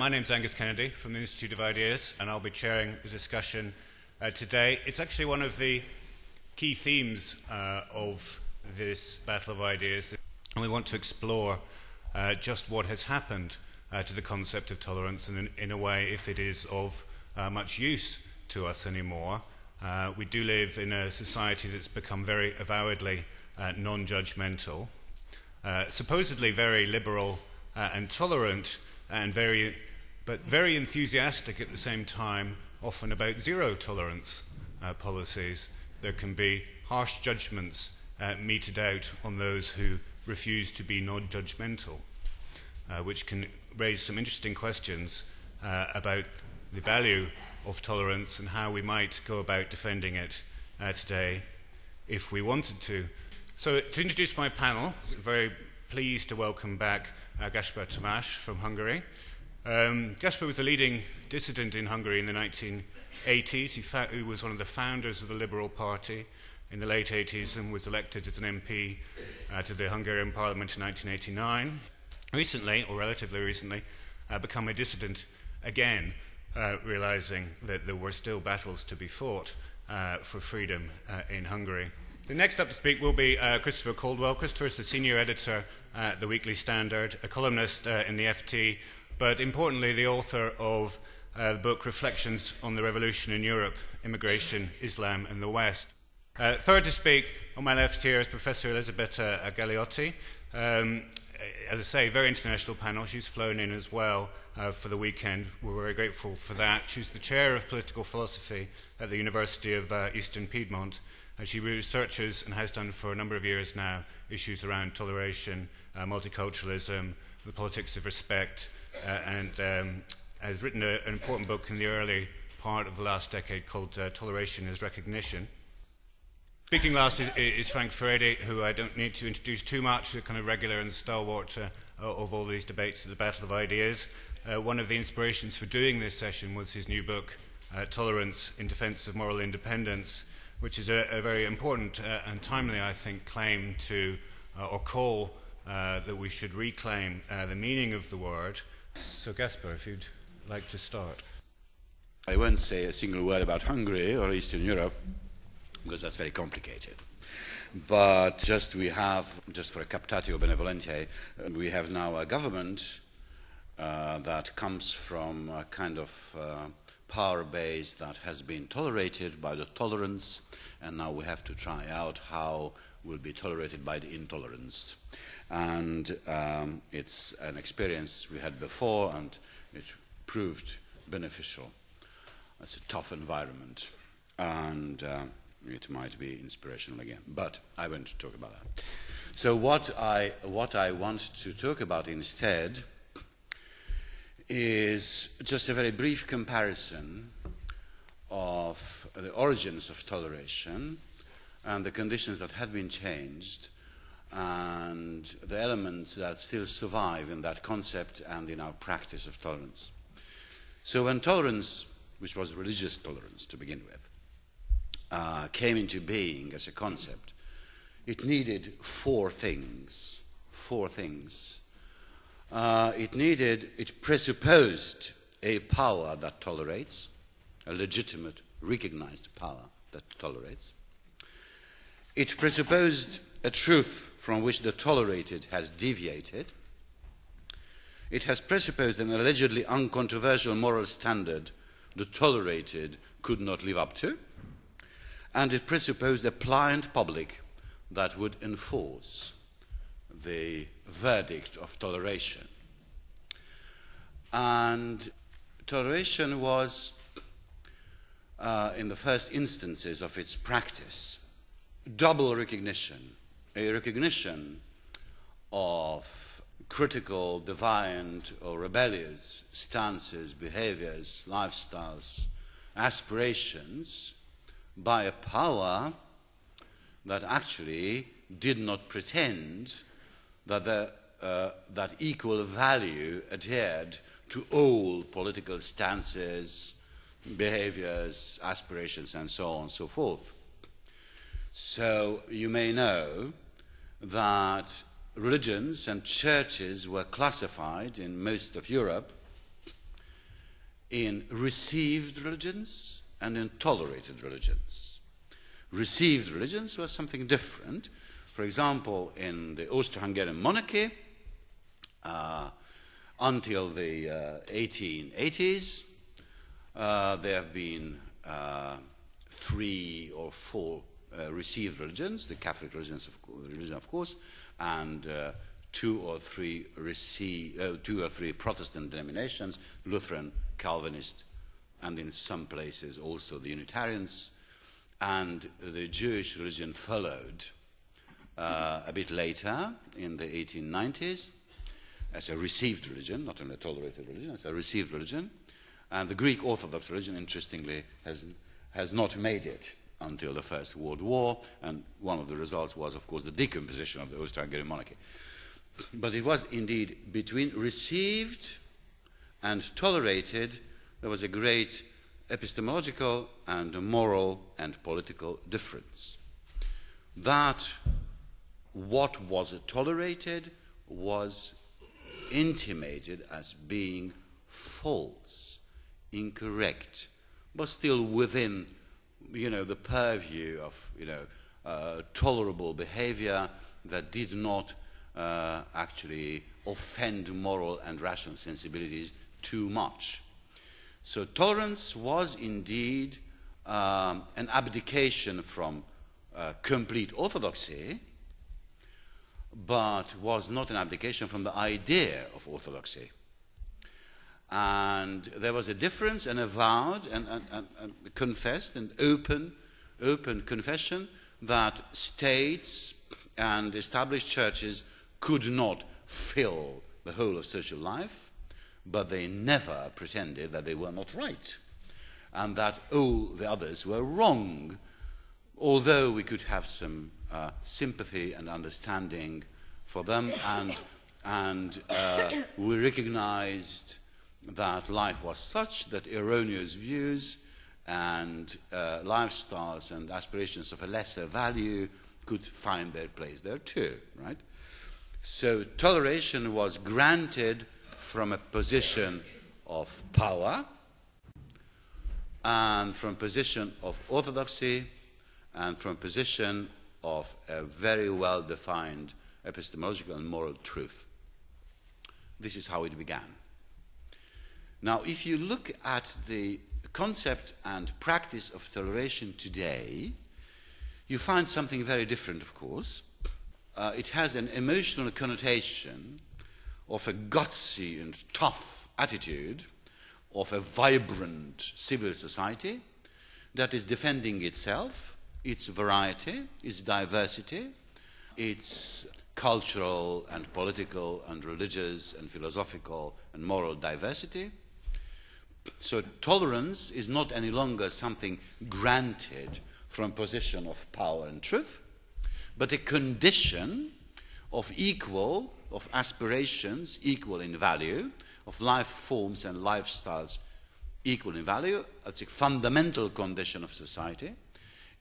My name's Angus Kennedy from the Institute of Ideas, and I'll be chairing the discussion today. It's actually one of the key themes of this battle of ideas, and we want to explore just what has happened to the concept of tolerance, and in a way, if it is of much use to us anymore. We do live in a society that's become very avowedly non-judgmental, supposedly very liberal and tolerant, and very enthusiastic at the same time, often about zero tolerance policies. There can be harsh judgments meted out on those who refuse to be non-judgmental, which can raise some interesting questions about the value of tolerance and how we might go about defending it today if we wanted to. So to introduce my panel, I'm very pleased to welcome back Gáspár Tamás from Hungary. Gáspár was a leading dissident in Hungary in the 1980s. He was one of the founders of the Liberal Party in the late 80s and was elected as an MP to the Hungarian Parliament in 1989. Recently, or relatively recently, become a dissident again, realising that there were still battles to be fought for freedom in Hungary. The next up to speak will be Christopher Caldwell. Christopher is the senior editor at the Weekly Standard, a columnist in the FT, but importantly the author of the book Reflections on the Revolution in Europe, Immigration, Islam and the West. Third to speak on my left here is Professor Elisabetta Galeotti. As I say, very international panel. She's flown in as well for the weekend. We're very grateful for that. She's the chair of political philosophy at the University of Eastern Piedmont. She researches, and has done for a number of years now, issues around toleration, multiculturalism, the politics of respect, and has written an important book in the early part of the last decade called Toleration is Recognition. Speaking last is Frank Furedi, who I don't need to introduce too much, a kind of regular and stalwart of all these debates of the Battle of Ideas. One of the inspirations for doing this session was his new book, Tolerance in Defence of Moral Independence, which is a very important and timely, I think, claim to, or call, that we should reclaim the meaning of the word. So, Gáspár, if you'd like to start. I won't say a single word about Hungary or Eastern Europe, because that's very complicated. But just for a captatio benevolentiae, we have now a government that comes from a kind of power base that has been tolerated by the tolerance, and now we have to try out how will be tolerated by the intolerance. And it's an experience we had before, and it proved beneficial. It's a tough environment, and it might be inspirational again, but I won't talk about that. So what I want to talk about instead is just a very brief comparison of the origins of toleration and the conditions that have been changed and the elements that still survive in that concept and in our practice of tolerance. So when tolerance, which was religious tolerance to begin with, came into being as a concept, it needed four things. It presupposed a power that tolerates, a legitimate, recognized power that tolerates. It presupposed a truth from which the tolerated has deviated. It has presupposed an allegedly uncontroversial moral standard the tolerated could not live up to. And it presupposed a pliant public that would enforce the verdict of toleration. And toleration was, in the first instances of its practice, double recognition, a recognition of critical, defiant, or rebellious stances, behaviors, lifestyles, aspirations by a power that actually did not pretend that equal value adhered to all political stances, behaviors, aspirations, and so on and so forth. So you may know that religions and churches were classified in most of Europe in received religions and in tolerated religions. Received religions was something different. For example, in the Austro-Hungarian monarchy, until the 1880s, there have been 3 or 4 received religions, the Catholic religion, of course, and 2 or 3 Protestant denominations, Lutheran, Calvinist, and in some places also the Unitarians, and the Jewish religion followed a bit later in the 1890s as a received religion, not a tolerated religion, as a received religion, and the Greek Orthodox religion, interestingly, has not made it until the First World War, and one of the results was, of course, the decomposition of the Austro-Hungarian monarchy. But it was indeed between received and tolerated, there was a great epistemological and moral and political difference. That what was tolerated was intimated as being false, incorrect, but still within, the purview of, tolerable behavior that did not actually offend moral and rational sensibilities too much. So tolerance was indeed an abdication from complete orthodoxy, but was not an abdication from the idea of orthodoxy. And there was a difference, an avowed and confessed and open confession that states and established churches could not fill the whole of social life, but they never pretended that they were not right and that all the others were wrong, although we could have some sympathy and understanding for them, and we recognized that life was such that erroneous views and lifestyles and aspirations of a lesser value could find their place there too, right? So toleration was granted from a position of power and from a position of orthodoxy and from a position of a very well-defined epistemological and moral truth. This is how it began. Now, if you look at the concept and practice of toleration today, you find something very different, of course. It has an emotional connotation of a gutsy and tough attitude of a vibrant civil society that is defending itself, its variety, its diversity, its cultural and political and religious and philosophical and moral diversity. So tolerance is not any longer something granted from a position of power and truth, but a condition of aspirations equal in value, of life forms and lifestyles equal in value. That's a fundamental condition of society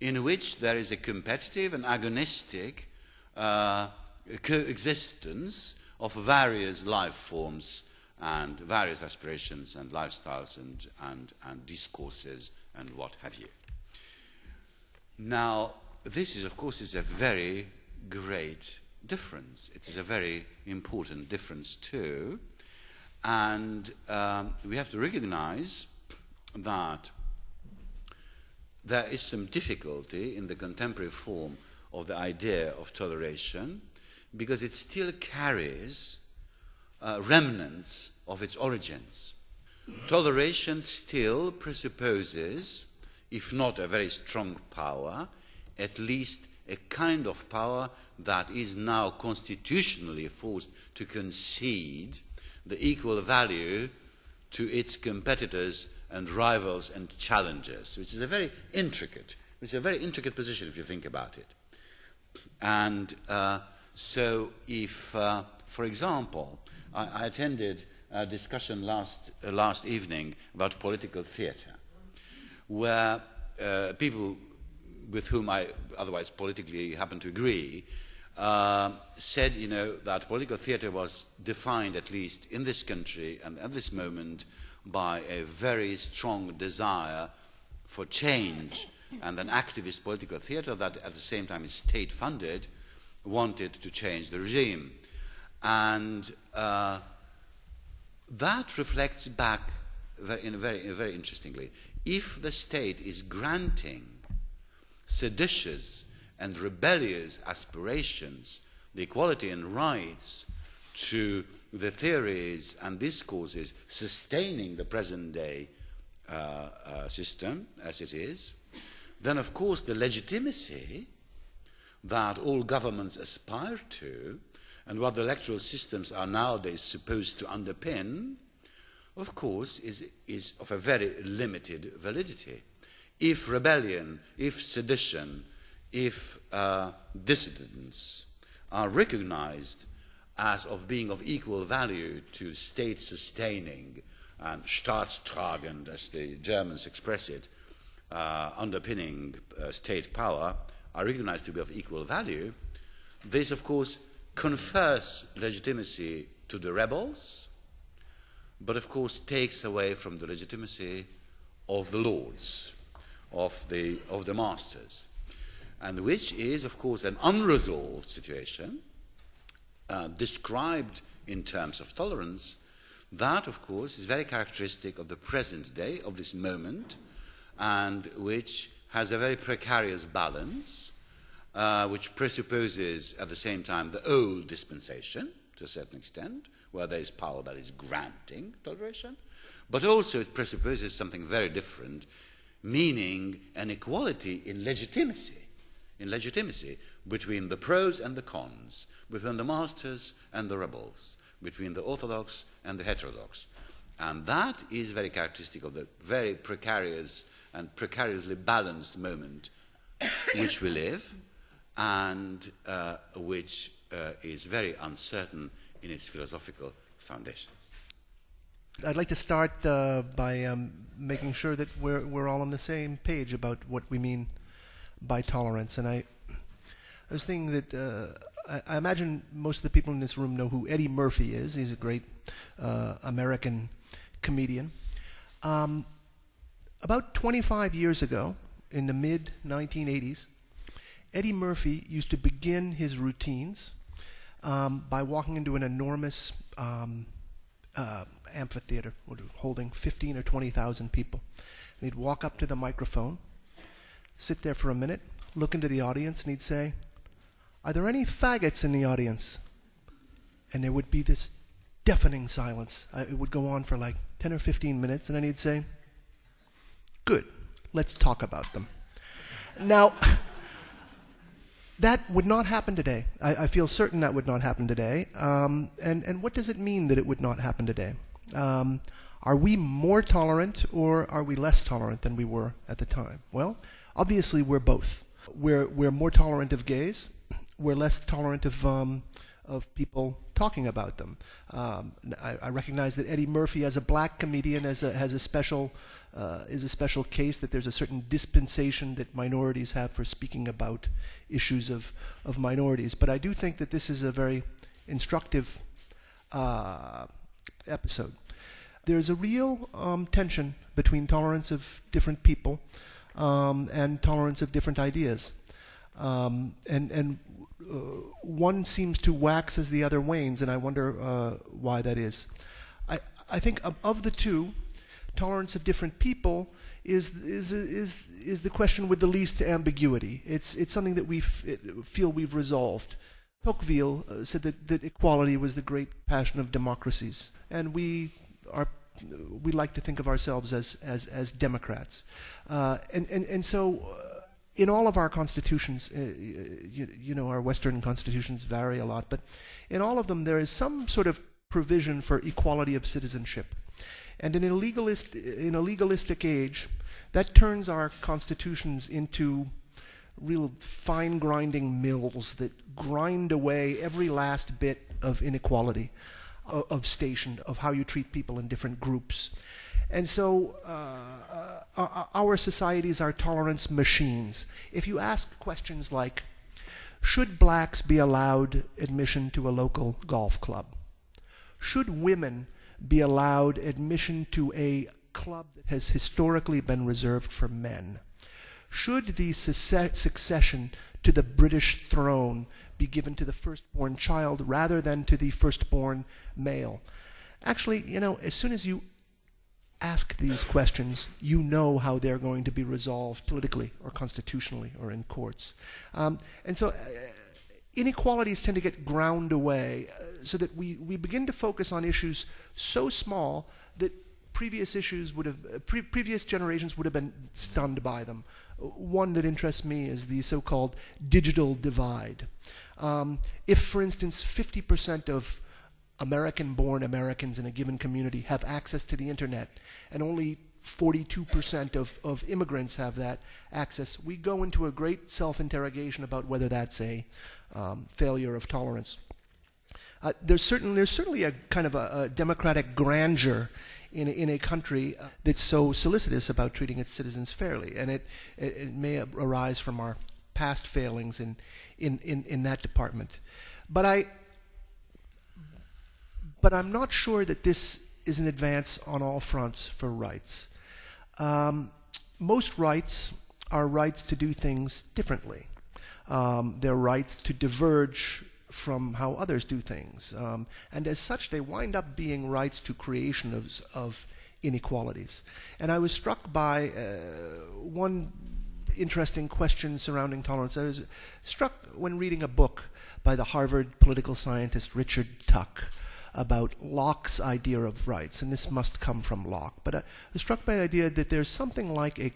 in which there is a competitive and agonistic coexistence of various life forms and various aspirations and lifestyles and discourses and what have you. Now, this is, of course, is a very great difference. It is a very important difference too. And we have to recognize that there is some difficulty in the contemporary form of the idea of toleration because it still carries remnants of its origins. Toleration still presupposes, if not a very strong power, at least a kind of power that is now constitutionally forced to concede the equal value to its competitors and rivals and challengers, which is a very intricate position if you think about it. And so if, for example, I attended a discussion last evening about political theatre, where people with whom I otherwise politically happen to agree said, that political theatre was defined, at least in this country and at this moment, by a very strong desire for change, and an activist political theatre that at the same time is state-funded wanted to change the regime. And that reflects back very interestingly. If the state is granting seditious and rebellious aspirations, the equality and rights to the theories and discourses sustaining the present-day system as it is, then of course the legitimacy that all governments aspire to and what the electoral systems are nowadays supposed to underpin, of course, is of a very limited validity. If rebellion, if sedition, if dissidents are recognized as of being of equal value to state-sustaining and staatstragend, as the Germans express it, underpinning state power, are recognized to be of equal value, this, of course, confers legitimacy to the rebels, but, of course, takes away from the legitimacy of the lords, of the masters, and which is, of course, an unresolved situation described in terms of tolerance. That, of course, is very characteristic of the present day, of this moment, and which has a very precarious balance, which presupposes at the same time the old dispensation, to a certain extent, where there is power that is granting toleration, but also it presupposes something very different, meaning an equality in legitimacy between the pros and the cons, between the masters and the rebels, between the orthodox and the heterodox. And that is very characteristic of the very precarious and precariously balanced moment which we live, and which is very uncertain in its philosophical foundations. I'd like to start by making sure that we're all on the same page about what we mean by tolerance. And I was thinking that I imagine most of the people in this room know who Eddie Murphy is. He's a great American comedian. About 25 years ago, in the mid-1980s, Eddie Murphy used to begin his routines by walking into an enormous amphitheater holding 15 or 20,000 people. And he'd walk up to the microphone, sit there for a minute, look into the audience, and he'd say, "Are there any faggots in the audience?" And there would be this deafening silence. It would go on for like 10 or 15 minutes, and then he'd say, "Good, let's talk about them." Now, that would not happen today. I feel certain that would not happen today. And what does it mean that it would not happen today? Are we more tolerant or are we less tolerant than we were at the time? Well, obviously we're both. We're more tolerant of gays. We're less tolerant of people talking about them. I recognize that Eddie Murphy, as a black comedian, is a special case, that there's a certain dispensation that minorities have for speaking about issues of minorities. But I do think that this is a very instructive episode. There's a real tension between tolerance of different people and tolerance of different ideas. And one seems to wax as the other wanes, and I wonder why that is. I think of the two, tolerance of different people is the question with the least ambiguity. It's something that we feel we've resolved. Tocqueville said that equality was the great passion of democracies, and we like to think of ourselves as democrats, and so. In all of our constitutions, you know, our Western constitutions vary a lot, but in all of them there is some sort of provision for equality of citizenship. And in a legalistic age, that turns our constitutions into real fine grinding mills that grind away every last bit of inequality, of station, of how you treat people in different groups. And so our societies are tolerance machines. If you ask questions like, should blacks be allowed admission to a local golf club? Should women be allowed admission to a club that has historically been reserved for men? Should the succession to the British throne be given to the firstborn child rather than to the firstborn male? Actually, you know, as soon as you ask these questions, you know how they're going to be resolved politically or constitutionally or in courts. And so inequalities tend to get ground away so that we begin to focus on issues so small that previous generations would have been stunned by them. One that interests me is the so-called digital divide. If, for instance, 50% of American-born Americans in a given community have access to the internet, and only 42% of immigrants have that access, we go into a great self-interrogation about whether that's a failure of tolerance. There's certainly a kind of a democratic grandeur in a country that's so solicitous about treating its citizens fairly, and it may arise from our past failings in that department. But I'm not sure that this is an advance on all fronts for rights. Most rights are rights to do things differently. They're rights to diverge from how others do things. And as such, they wind up being rights to creation of inequalities. And I was struck by one interesting question surrounding tolerance. I was struck when reading a book by the Harvard political scientist Richard Tuck about Locke's idea of rights, and this must come from Locke. But I was struck by the idea that there's something like a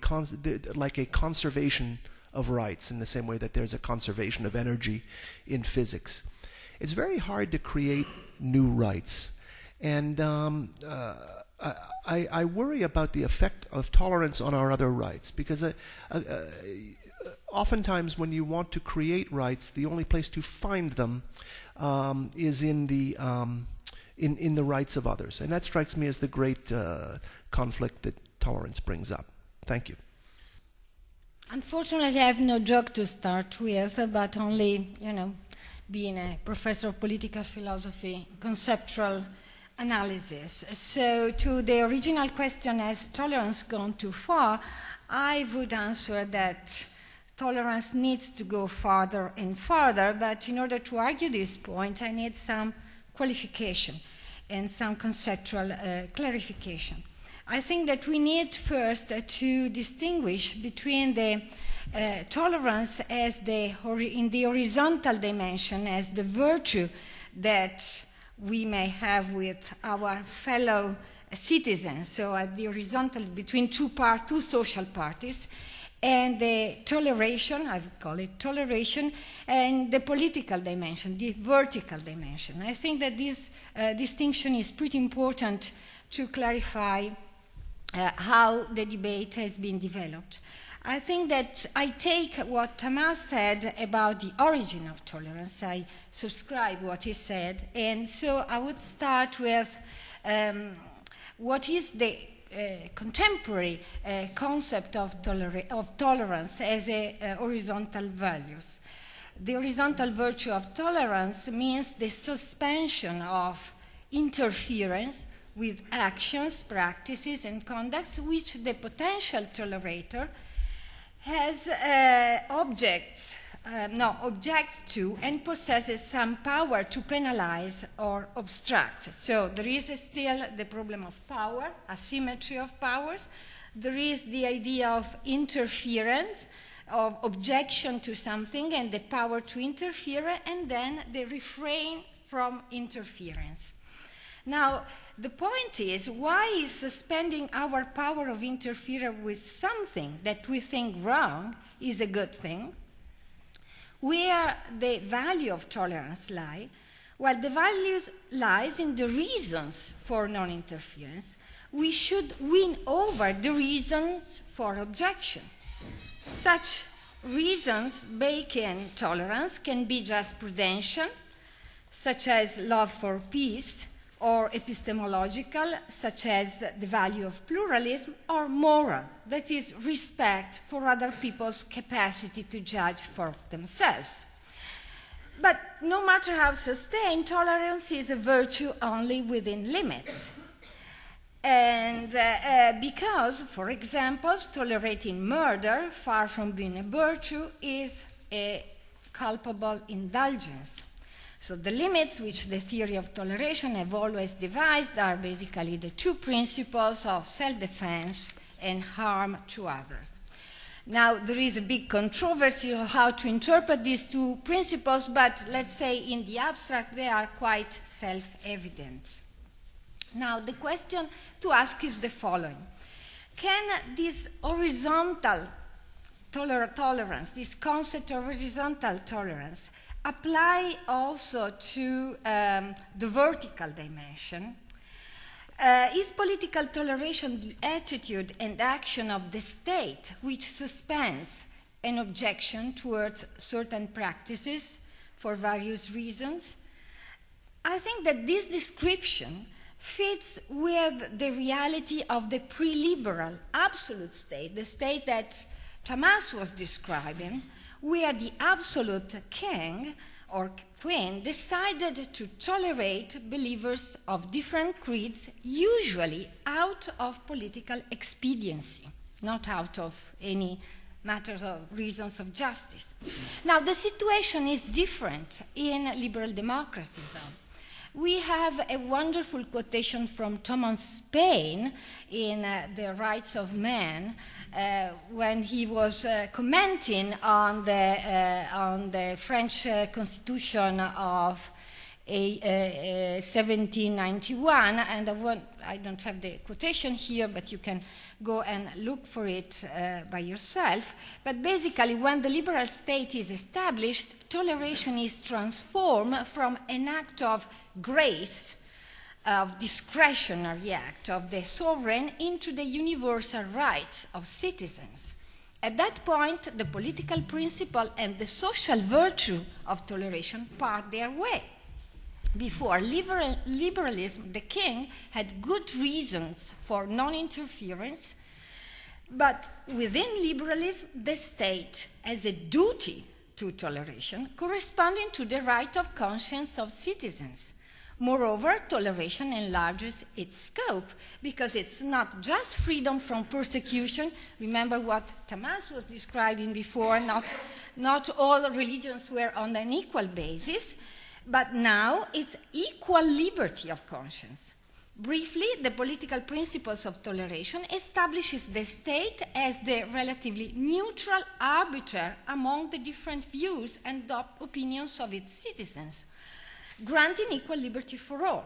conservation of rights in the same way that there's a conservation of energy in physics. It's very hard to create new rights. And I worry about the effect of tolerance on our other rights, because oftentimes when you want to create rights, the only place to find them is in the rights of others. And that strikes me as the great conflict that tolerance brings up. Thank you. Unfortunately, I have no joke to start with, but only, being a professor of political philosophy, conceptual analysis. So to the original question, has tolerance gone too far? I would answer that tolerance needs to go farther and farther, but in order to argue this point, I need some qualification and some conceptual clarification. I think that we need first to distinguish between the tolerance as in the horizontal dimension, as the virtue that we may have with our fellow citizens, so at the horizontal between two social parties, and the toleration, I would call it toleration, and the political dimension, the vertical dimension. I think that this distinction is pretty important to clarify how the debate has been developed. I think that I take what Tamás said about the origin of tolerance. I subscribe what he said, and so I would start with what is the contemporary concept of tolerance as a horizontal values. The horizontal virtue of tolerance means the suspension of interference with actions, practices, and conducts which the potential tolerator has objects to and possesses some power to penalize or obstruct. So there is still the problem of power, asymmetry of powers. There is the idea of interference, of objection to something and the power to interfere, and then the refrain from interference. Now, the point is, why is suspending our power of interfere with something that we think wrong is a good thing? Where the value of tolerance lie? Well, the value lies in the reasons for non-interference. We should win over the reasons for objection. Such reasons baked in tolerance can be just prudential, such as love for peace, or epistemological, such as the value of pluralism, or moral, that is, respect for other people's capacity to judge for themselves. But no matter how sustained, tolerance is a virtue only within limits. And because, for example, tolerating murder, far from being a virtue, is a culpable indulgence. So the limits which the theory of toleration have always devised are basically the two principles of self-defense and harm to others. Now, there is a big controversy on how to interpret these two principles, but let's say in the abstract they are quite self-evident. Now, the question to ask is the following. Can this horizontal tolerance, this concept of horizontal tolerance, apply also to the vertical dimension? Is political toleration the attitude and action of the state which suspends an objection towards certain practices for various reasons? I think that this description fits with the reality of the pre-liberal absolute state, the state that Tamás was describing, where the absolute king or queen decided to tolerate believers of different creeds, usually out of political expediency, not out of any matters of reasons of justice. Now, the situation is different in liberal democracy, though. We have a wonderful quotation from Thomas Paine in The Rights of Man, when he was commenting on the French Constitution of 1791, and I don't have the quotation here, but you can go and look for it by yourself. But basically, when the liberal state is established, toleration is transformed from an act of grace, of discretionary act of the sovereign, into the universal rights of citizens. At that point, the political principle and the social virtue of toleration part their way. Before liberalism, the king had good reasons for non-interference, but within liberalism, the state has a duty to toleration corresponding to the right of conscience of citizens. Moreover, toleration enlarges its scope because it's not just freedom from persecution. Remember what Tamás was describing before, not all religions were on an equal basis, but now it's equal liberty of conscience. Briefly, the political principles of toleration establishes the state as the relatively neutral arbiter among the different views and opinions of its citizens, granting equal liberty for all.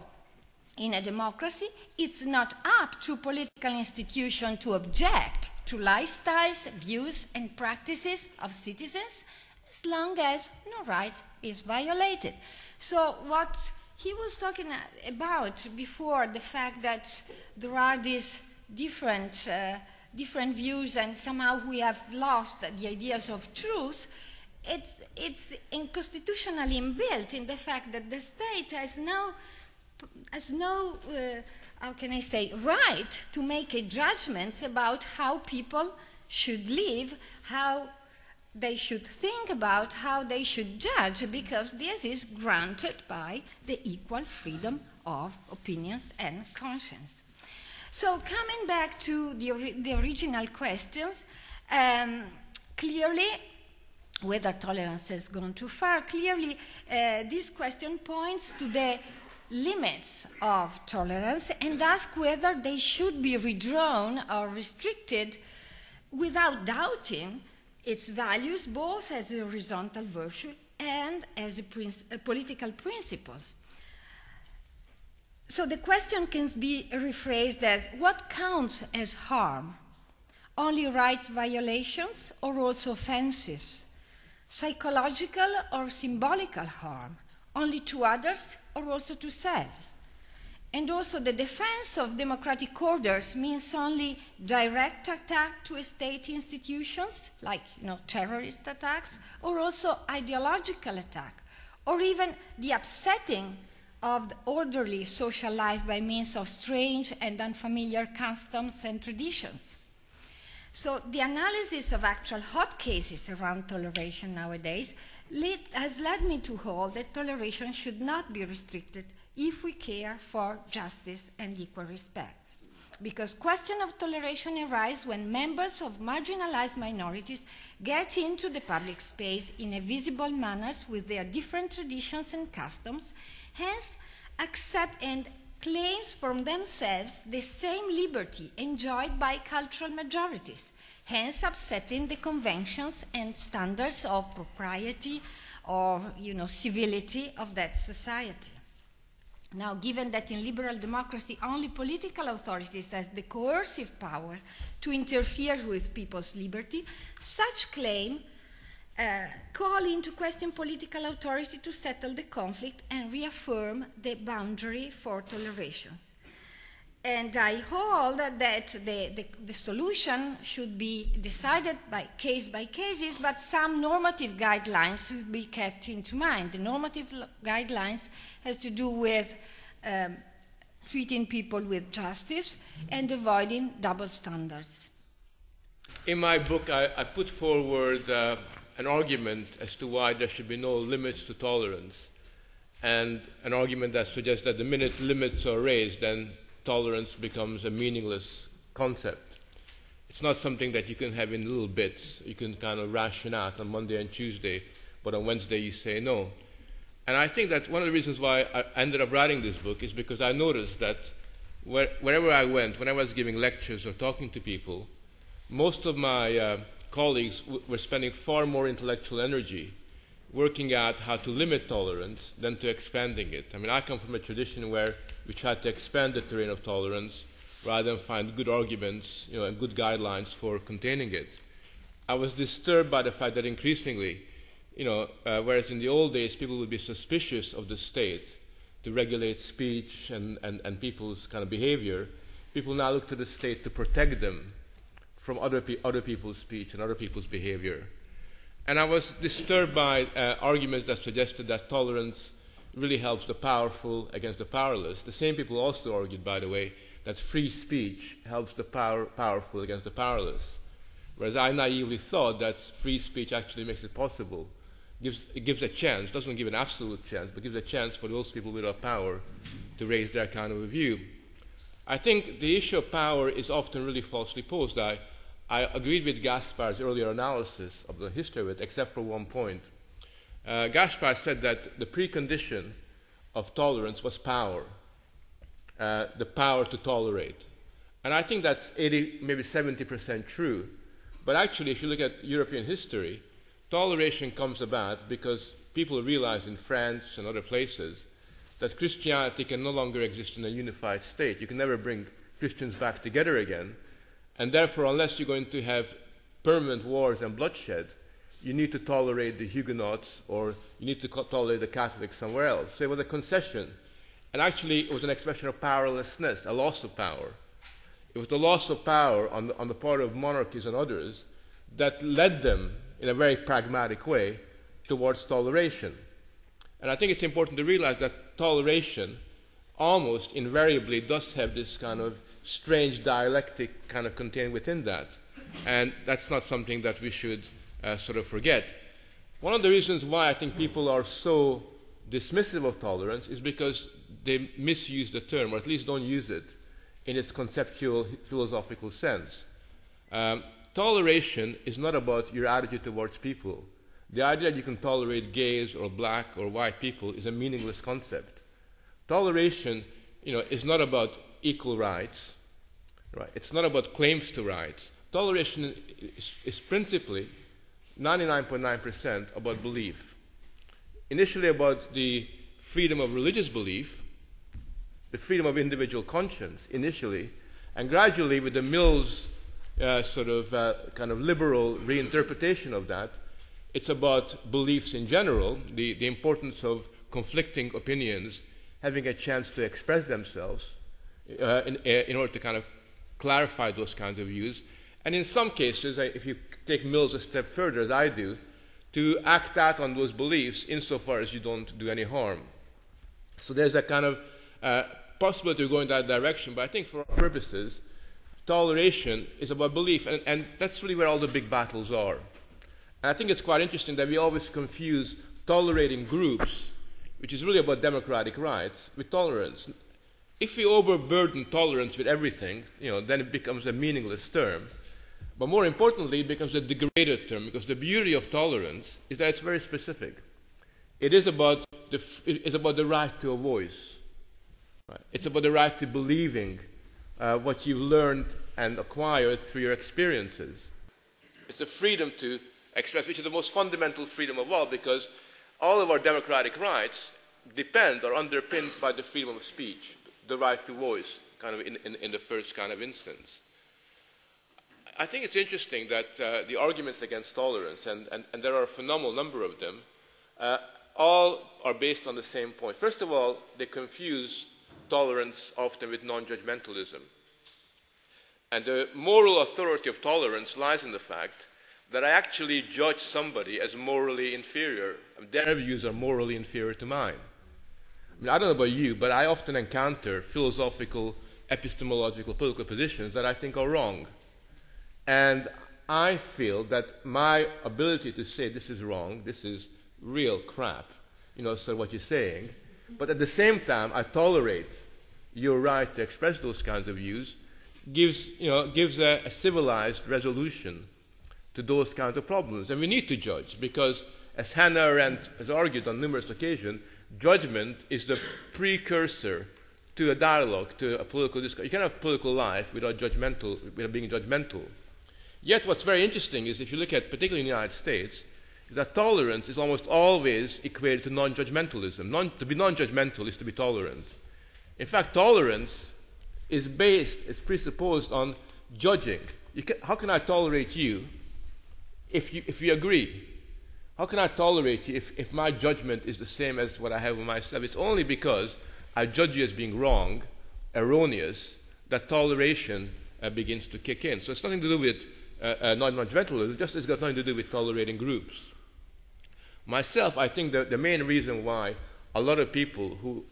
In a democracy, it's not up to political institutions to object to lifestyles, views, and practices of citizens as long as no right is violated. So what he was talking about before, the fact that there are these different views and somehow we have lost the ideas of truth, it's constitutionally inbuilt in the fact that the state has no how can I say, right to make judgments about how people should live, how they should think about, how they should judge, because this is granted by the equal freedom of opinions and conscience. So coming back to the original questions, clearly, whether tolerance has gone too far, clearly this question points to the limits of tolerance and asks whether they should be redrawn or restricted without doubting its values, both as a horizontal virtue and as a political principles. So the question can be rephrased as, what counts as harm? Only rights violations or also offenses? Psychological or symbolical harm? Only to others or also to selves? And also the defense of democratic orders means only direct attack to state institutions, like terrorist attacks, or also ideological attack, or even the upsetting of the orderly social life by means of strange and unfamiliar customs and traditions. So the analysis of actual hot cases around toleration nowadays has led me to hold that toleration should not be restricted if we care for justice and equal respect. because question of toleration arises when members of marginalized minorities get into the public space in a visible manner with their different traditions and customs, hence accept and claims from themselves the same liberty enjoyed by cultural majorities, hence upsetting the conventions and standards of propriety or, civility of that society. Now, given that in liberal democracy only political authorities has the coercive powers to interfere with people's liberty, such claim call into question political authority to settle the conflict and reaffirm the boundary for tolerations. And I hold that the solution should be decided by cases, but some normative guidelines should be kept into mind. The normative guidelines has to do with treating people with justice and avoiding double standards. In my book, I put forward an argument as to why there should be no limits to tolerance, and an argument that suggests that the minute limits are raised, then tolerance becomes a meaningless concept. It's not something that you can have in little bits. You can kind of ration out on Monday and Tuesday, but on Wednesday you say no. And I think that one of the reasons why I ended up writing this book is because I noticed that wherever I went, when I was giving lectures or talking to people, most of my colleagues were spending far more intellectual energy working out how to limit tolerance than to expanding it. I mean, I come from a tradition where we try to expand the terrain of tolerance rather than find good arguments, and good guidelines for containing it. I was disturbed by the fact that increasingly, whereas in the old days people would be suspicious of the state to regulate speech and people's kind of behavior, people now look to the state to protect them from other people's speech and other people's behavior. And I was disturbed by arguments that suggested that tolerance really helps the powerful against the powerless. The same people also argued, by the way, that free speech helps the powerful against the powerless. Whereas I naively thought that free speech actually makes it possible. It gives a chance, doesn't give an absolute chance, but gives a chance for those people without power to raise their kind of a view. I think the issue of power is often really falsely posed. I agreed with Gaspar's earlier analysis of the history of it, except for one point. Gaspar said that the precondition of tolerance was power, the power to tolerate. And I think that's 80, maybe 70% true. But actually, if you look at European history, toleration comes about because people realize in France and other places that Christianity can no longer exist in a unified state. You can never bring Christians back together again. And therefore, unless you're going to have permanent wars and bloodshed, you need to tolerate the Huguenots or you need to tolerate the Catholics somewhere else. So it was a concession. And actually, it was an expression of powerlessness, a loss of power. It was the loss of power on the part of monarchies and others that led them, in a very pragmatic way, towards toleration. And I think it's important to realize that toleration almost invariably does have this kind of strange dialectic kind of contained within that. And that's not something that we should sort of forget. One of the reasons why I think people are so dismissive of tolerance is because they misuse the term, or at least don't use it in its conceptual, philosophical sense. Toleration is not about your attitude towards people. The idea that you can tolerate gays or black or white people is a meaningless concept. Toleration, is not about equal rights. Right? It's not about claims to rights. Toleration is principally 99.9% about belief. Initially about the freedom of religious belief, the freedom of individual conscience initially, and gradually with the Mill's kind of liberal reinterpretation of that, it's about beliefs in general, the importance of conflicting opinions having a chance to express themselves in order to kind of clarify those kinds of views. And in some cases, if you take Mills a step further, as I do, to act out on those beliefs insofar as you don't do any harm. So there's a kind of possibility to go in that direction, but I think for our purposes, toleration is about belief, and that's really where all the big battles are. And I think it's quite interesting that we always confuse tolerating groups, which is really about democratic rights, with tolerance. If we overburden tolerance with everything, then it becomes a meaningless term. But more importantly, it becomes a degraded term, because the beauty of tolerance is that it's very specific. It is about the right to a voice. Right? It's about the right to believing what you've learned and acquired through your experiences. It's the freedom to express, which is the most fundamental freedom of all, because all of our democratic rights depend or underpinned by the freedom of speech, the right to voice, kind of in the first kind of instance. I think it's interesting that the arguments against tolerance, and there are a phenomenal number of them, all are based on the same point. First of all, they confuse tolerance often with non-judgmentalism. And the moral authority of tolerance lies in the fact that I actually judge somebody as morally inferior. Their views are morally inferior to mine. I don't know about you, but I often encounter philosophical, epistemological, political positions that I think are wrong. And I feel that my ability to say this is wrong, this is real crap, so what you're saying, but at the same time I tolerate your right to express those kinds of views, gives a civilized resolution to those kinds of problems. And we need to judge, because as Hannah Arendt has argued on numerous occasions, judgment is the precursor to a dialogue, to a political discourse. You can't have political life without being judgmental. Yet what's very interesting is, if you look at, particularly in the United States, is that tolerance is almost always equated to non-judgmentalism. To be non-judgmental is to be tolerant. In fact, tolerance is presupposed on judging. How can I tolerate you if you agree? How can I tolerate you if my judgment is the same as what I have of myself? It's only because I judge you as being wrong, erroneous, that toleration begins to kick in. So it's nothing to do with non-judgmentalism, it's got nothing to do with tolerating groups. Myself, I think that the main reason why a lot of people who,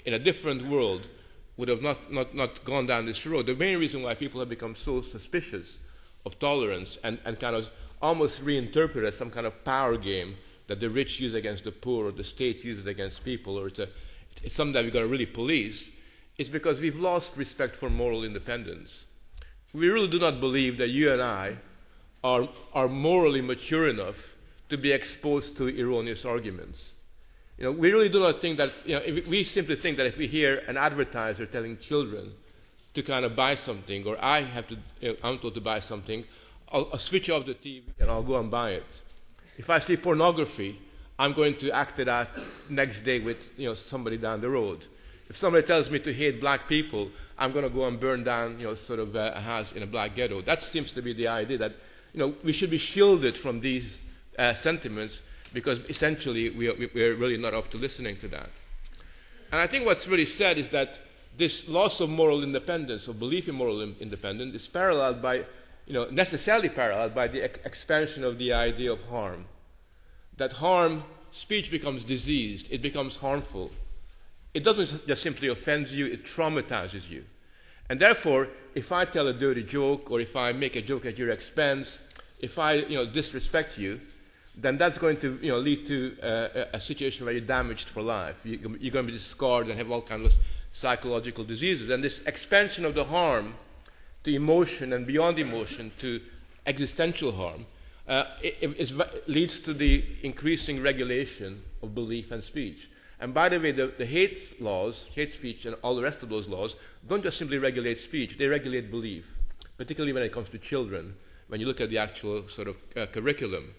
in a different world, would have not gone down this road, the main reason why people have become so suspicious of tolerance and kind of almost reinterpret it as some kind of power game that the rich use against the poor, or the state uses against people, or it's something that we've got to really police, is because we've lost respect for moral independence. We really do not believe that you and I are morally mature enough to be exposed to erroneous arguments. We really do not think that, we simply think that if we hear an advertiser telling children to kind of buy something, or I'm told to buy something, I'll switch off the TV and I'll go and buy it. If I see pornography, I'm going to act it out next day with somebody down the road. If somebody tells me to hate black people, I'm going to go and burn down a house in a black ghetto. That seems to be the idea that we should be shielded from these sentiments, because essentially we're really not up to listening to that. And I think what's really sad is that this loss of moral independence, or belief in moral independence, is paralleled by, necessarily paralleled by the expansion of the idea of harm. That speech becomes diseased, it becomes harmful. It doesn't just simply offend you, it traumatizes you. And therefore, if I tell a dirty joke, or if I make a joke at your expense, if I disrespect you, then that's going to lead to a situation where you're damaged for life. You're going to be scarred and have all kinds of psychological diseases. And this expansion of the harm to emotion and beyond emotion to existential harm leads to the increasing regulation of belief and speech. And by the way, the hate laws, hate speech, and all the rest of those laws don't just simply regulate speech, they regulate belief, particularly when it comes to children, when you look at the actual sort of curriculum.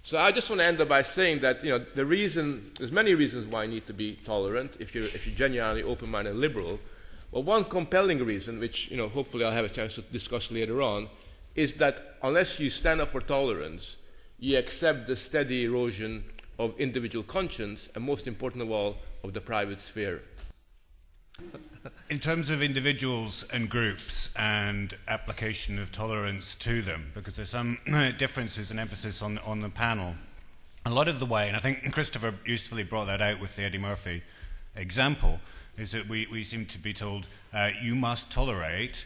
So I just want to end up by saying that there's many reasons why you need to be tolerant if you're genuinely open-minded and liberal. But one compelling reason, which hopefully I'll have a chance to discuss later on, is that unless you stand up for tolerance, you accept the steady erosion of individual conscience, and most important of all, of the private sphere. In terms of individuals and groups and application of tolerance to them, because there's some differences and emphasis on the panel, a lot of the way, and I think Christopher usefully brought that out with the Eddie Murphy example, is that we seem to be told you must tolerate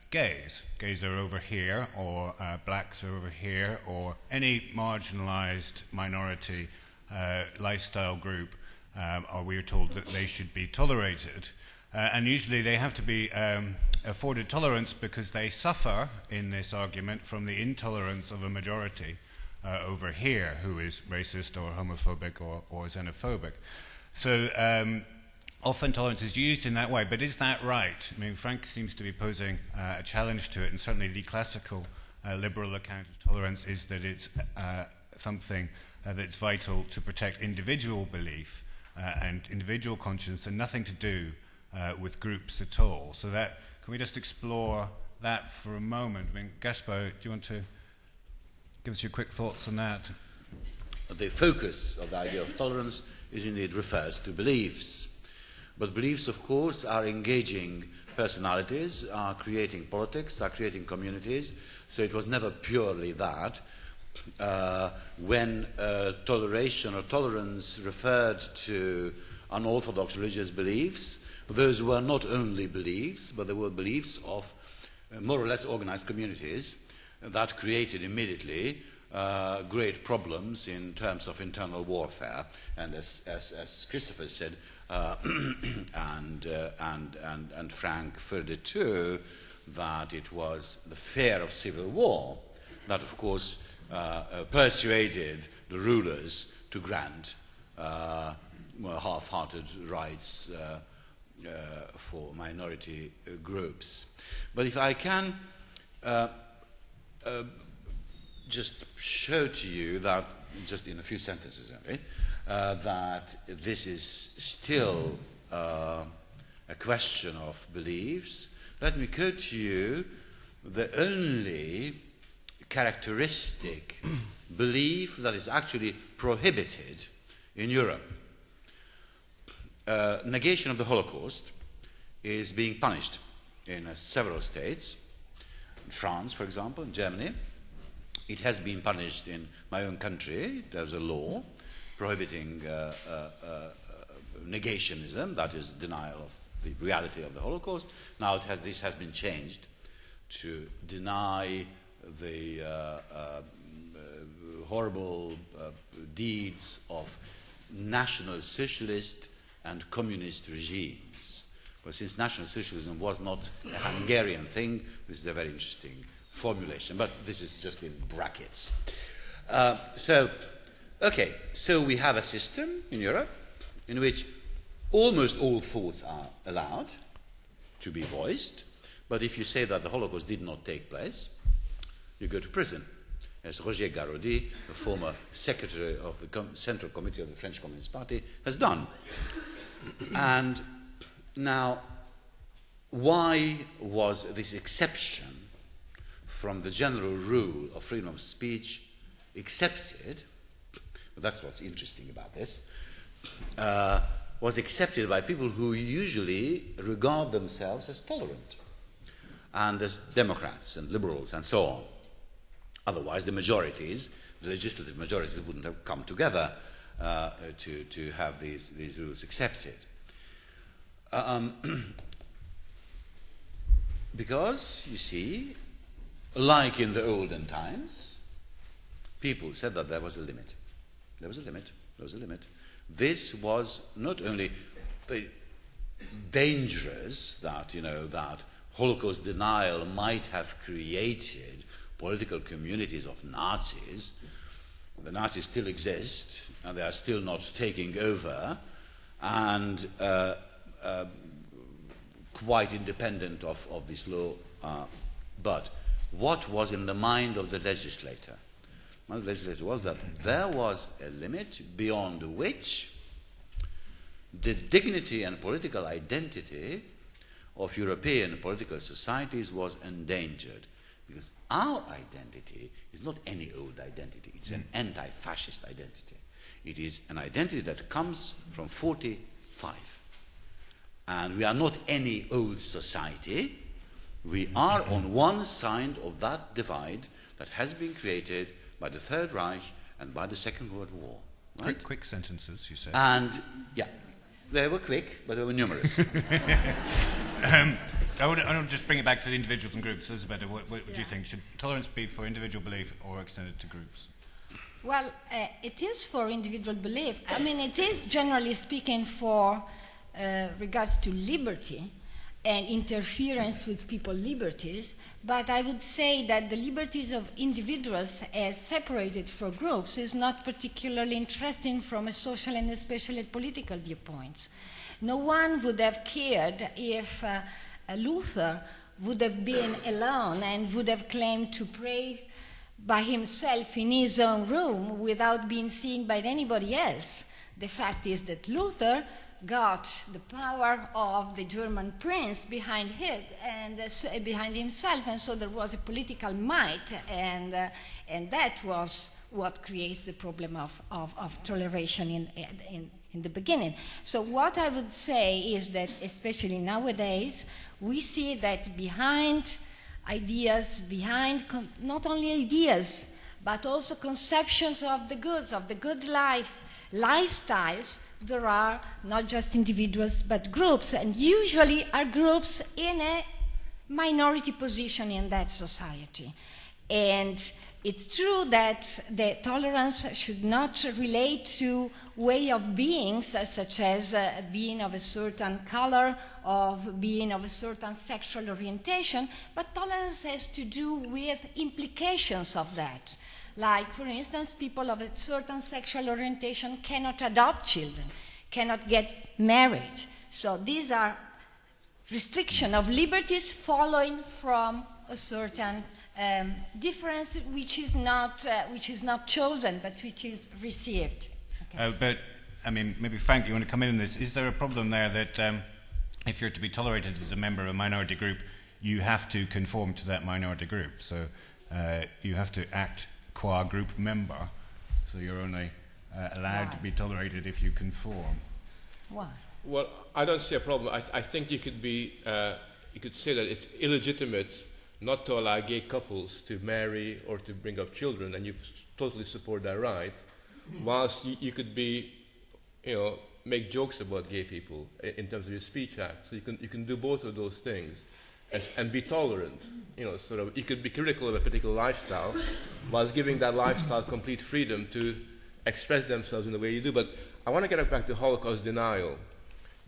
gays. Gays are over here, or blacks are over here, or any marginalized minority lifestyle group, or we are told that they should be tolerated. and usually they have to be afforded tolerance because they suffer in this argument from the intolerance of a majority over here who is racist or homophobic or xenophobic. So often tolerance is used in that way, but is that right? I mean, Frank seems to be posing a challenge to it, and certainly the classical liberal account of tolerance is that it's something that's vital to protect individual belief and individual conscience and nothing to do with groups at all. So that, can we just explore that for a moment? I mean, Gaspar, do you want to give us your quick thoughts on that? The focus of the idea of tolerance is indeed refers to beliefs. But beliefs, of course, are engaging personalities, are creating politics, are creating communities. So it was never purely that. When toleration or tolerance referred to unorthodox religious beliefs, those were not only beliefs, but they were beliefs of more or less organized communities that created immediately great problems in terms of internal warfare. And as Christopher said, and Frank Furedi too, that it was the fear of civil war that, of course, persuaded the rulers to grant half-hearted rights for minority groups. But if I can just show to you that, just in a few sentences only, that this is still a question of beliefs, let me quote to you the only characteristic belief that is actually prohibited in Europe. Negation of the Holocaust is being punished in several states. In France, for example, in Germany. It has been punished in my own country. There's a law prohibiting negationism, that is denial of the reality of the Holocaust. Now this has been changed to deny the horrible deeds of National Socialist and Communist regimes. But since National Socialism was not a Hungarian thing, this is a very interesting formulation, but this is just in brackets. So we have a system in Europe in which almost all thoughts are allowed to be voiced, but if you say that the Holocaust did not take place, you go to prison, as Roger Garaudy, the former secretary of the Central Committee of the French Communist Party, has done. And now, why was this exception from the general rule of freedom of speech accepted? That's what's interesting about this. Was accepted by people who usually regard themselves as tolerant and as Democrats and liberals and so on. Otherwise, the majorities, the legislative majorities, wouldn't have come together to have these rules accepted. Because, you see, like in the olden times, people said that there was a limit. There was a limit. There was a limit. This was not only very dangerous that, that Holocaust denial might have created political communities of Nazis. The Nazis still exist, and they are still not taking over, and quite independent of this law. But what was in the mind of the legislator? Well, the legislator was that there was a limit beyond which the dignity and political identity of European political societies was endangered. Because our identity is not any old identity. It's an anti-fascist identity. It is an identity that comes from 45. And we are not any old society. We are on one side of that divide that has been created by the Third Reich and by the Second World War. Right? Quick sentences, you say. And, yeah, they were quick, but they were numerous. I want to just bring it back to the individuals and groups. Elisabetta, what do you think? Should tolerance be for individual belief or extended to groups? Well, it is for individual belief. I mean, it is generally speaking for regards to liberty and interference with people's liberties, but I would say that the liberties of individuals as separated from groups is not particularly interesting from a social and especially political viewpoints. No one would have cared if Luther would have been alone and would have claimed to pray by himself in his own room without being seen by anybody else. The fact is that Luther got the power of the German prince behind himself, and so there was a political might, and that was what creates the problem of toleration in the beginning. So what I would say is that, especially nowadays, we see that behind ideas, behind not only ideas, but also conceptions of the good life, lifestyles, there are not just individuals but groups, and usually are groups in a minority position in that society. And it's true that the tolerance should not relate to way of being, such as being of a certain color, of being of a certain sexual orientation, but tolerance has to do with implications of that. Like, for instance, people of a certain sexual orientation cannot adopt children, cannot get married. So these are restriction of liberties following from a certain difference, which is not chosen, but which is received. Okay. But, I mean, maybe Frank, you want to come in on this. Is there a problem there that if you're to be tolerated as a member of a minority group, you have to conform to that minority group? So you have to act qua group member, so you're only allowed to be tolerated if you conform. Why? Well, I don't see a problem. I think you could say that it's illegitimate not to allow gay couples to marry or to bring up children, and you totally support that right, whilst you could be, make jokes about gay people in terms of your speech act. So you can do both of those things and be tolerant. You could be critical of a particular lifestyle whilst giving that lifestyle complete freedom to express themselves in the way you do. But I want to get back to Holocaust denial,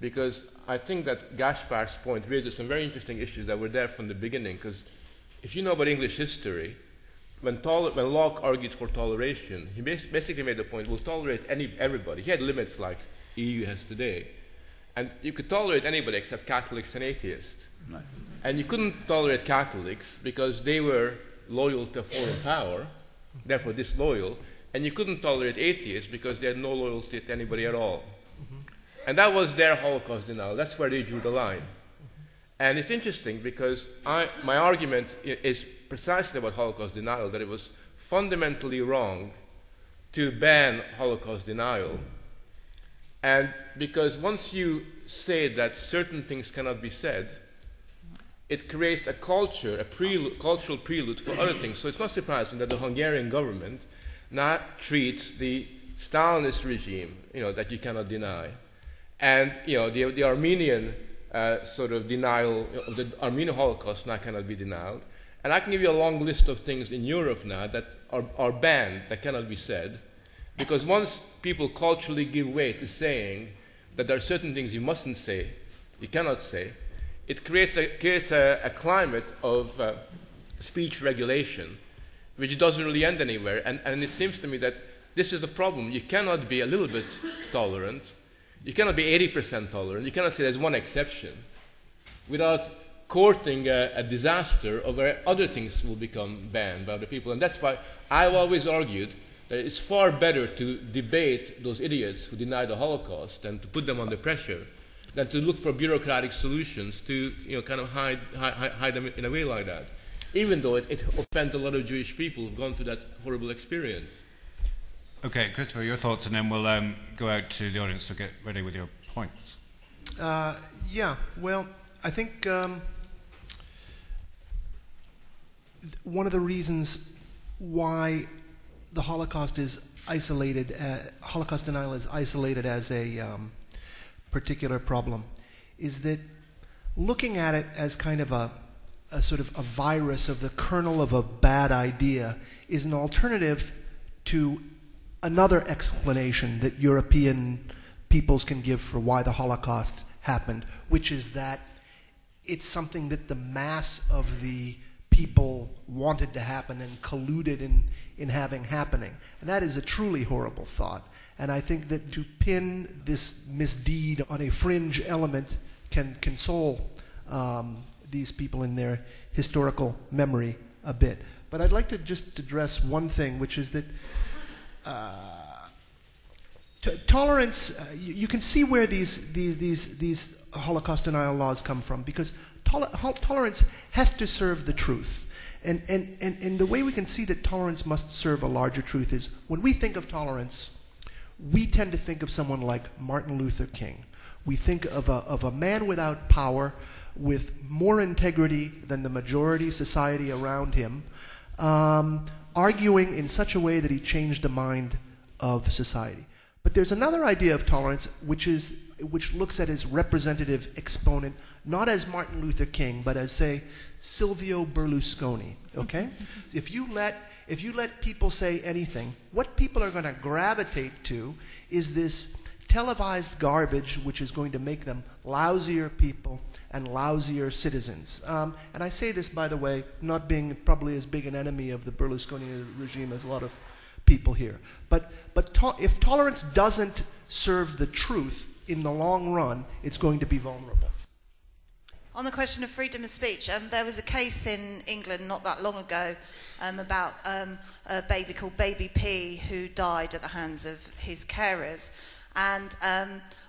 because I think that Gaspar's point raises some very interesting issues that were there from the beginning. Because if you know about English history, when Locke argued for toleration, he basically made the point, we'll tolerate everybody. He had limits like EU has today. And you could tolerate anybody except Catholics and atheists. Right. And you couldn't tolerate Catholics because they were loyal to foreign power, therefore disloyal, and you couldn't tolerate atheists because they had no loyalty to anybody at all. And that was their Holocaust denial. That's where they drew the line. And it's interesting because my argument is precisely about Holocaust denial, that it was fundamentally wrong to ban Holocaust denial. And because once you say that certain things cannot be said, it creates a culture, cultural prelude for other things. So it's not surprising that the Hungarian government now treats the Stalinist regime, that you cannot deny, and the Armenian sort of denial of the Armenian Holocaust now cannot be denied. And I can give you a long list of things in Europe now that are banned, that cannot be said, because once people culturally give way to saying that there are certain things you mustn't say, you cannot say, it creates a climate of speech regulation, which doesn't really end anywhere. And it seems to me that this is the problem. You cannot be a little bit tolerant. You cannot be 80% tolerant. You cannot say there's one exception without courting a disaster of where other things will become banned by other people. And that's why I've always argued that it's far better to debate those idiots who deny the Holocaust and to put them under pressure than to look for bureaucratic solutions to kind of hide them in a way like that, even though it offends a lot of Jewish people who've gone through that horrible experience. Okay, Christopher, your thoughts, and then we'll go out to the audience to get ready with your points. Yeah, well, I think one of the reasons why the Holocaust is isolated, Holocaust denial is isolated as a particular problem, is that looking at it as kind of a sort of a virus of the kernel of a bad idea is an alternative to another explanation that European peoples can give for why the Holocaust happened, which is that it's something that the mass of the people wanted to happen and colluded in having happening. And that is a truly horrible thought. And I think that to pin this misdeed on a fringe element can console these people in their historical memory a bit. But I'd like to just address one thing, which is that tolerance, you can see where these Holocaust denial laws come from, because tolerance has to serve the truth. And the way we can see that tolerance must serve a larger truth is when we think of tolerance, we tend to think of someone like Martin Luther King. We think of a man without power, with more integrity than the majority society around him, arguing in such a way that he changed the mind of society. But there's another idea of tolerance which looks at his representative exponent, not as Martin Luther King, but as, say, Silvio Berlusconi. Okay? If you let people say anything, what people are going to gravitate to is this televised garbage which is going to make them lousier people and lousier citizens. And I say this, by the way, not being probably as big an enemy of the Berlusconi regime as a lot of people here. But if tolerance doesn't serve the truth in the long run, it's going to be vulnerable. On the question of freedom of speech, there was a case in England not that long ago about a baby called Baby P who died at the hands of his carers. And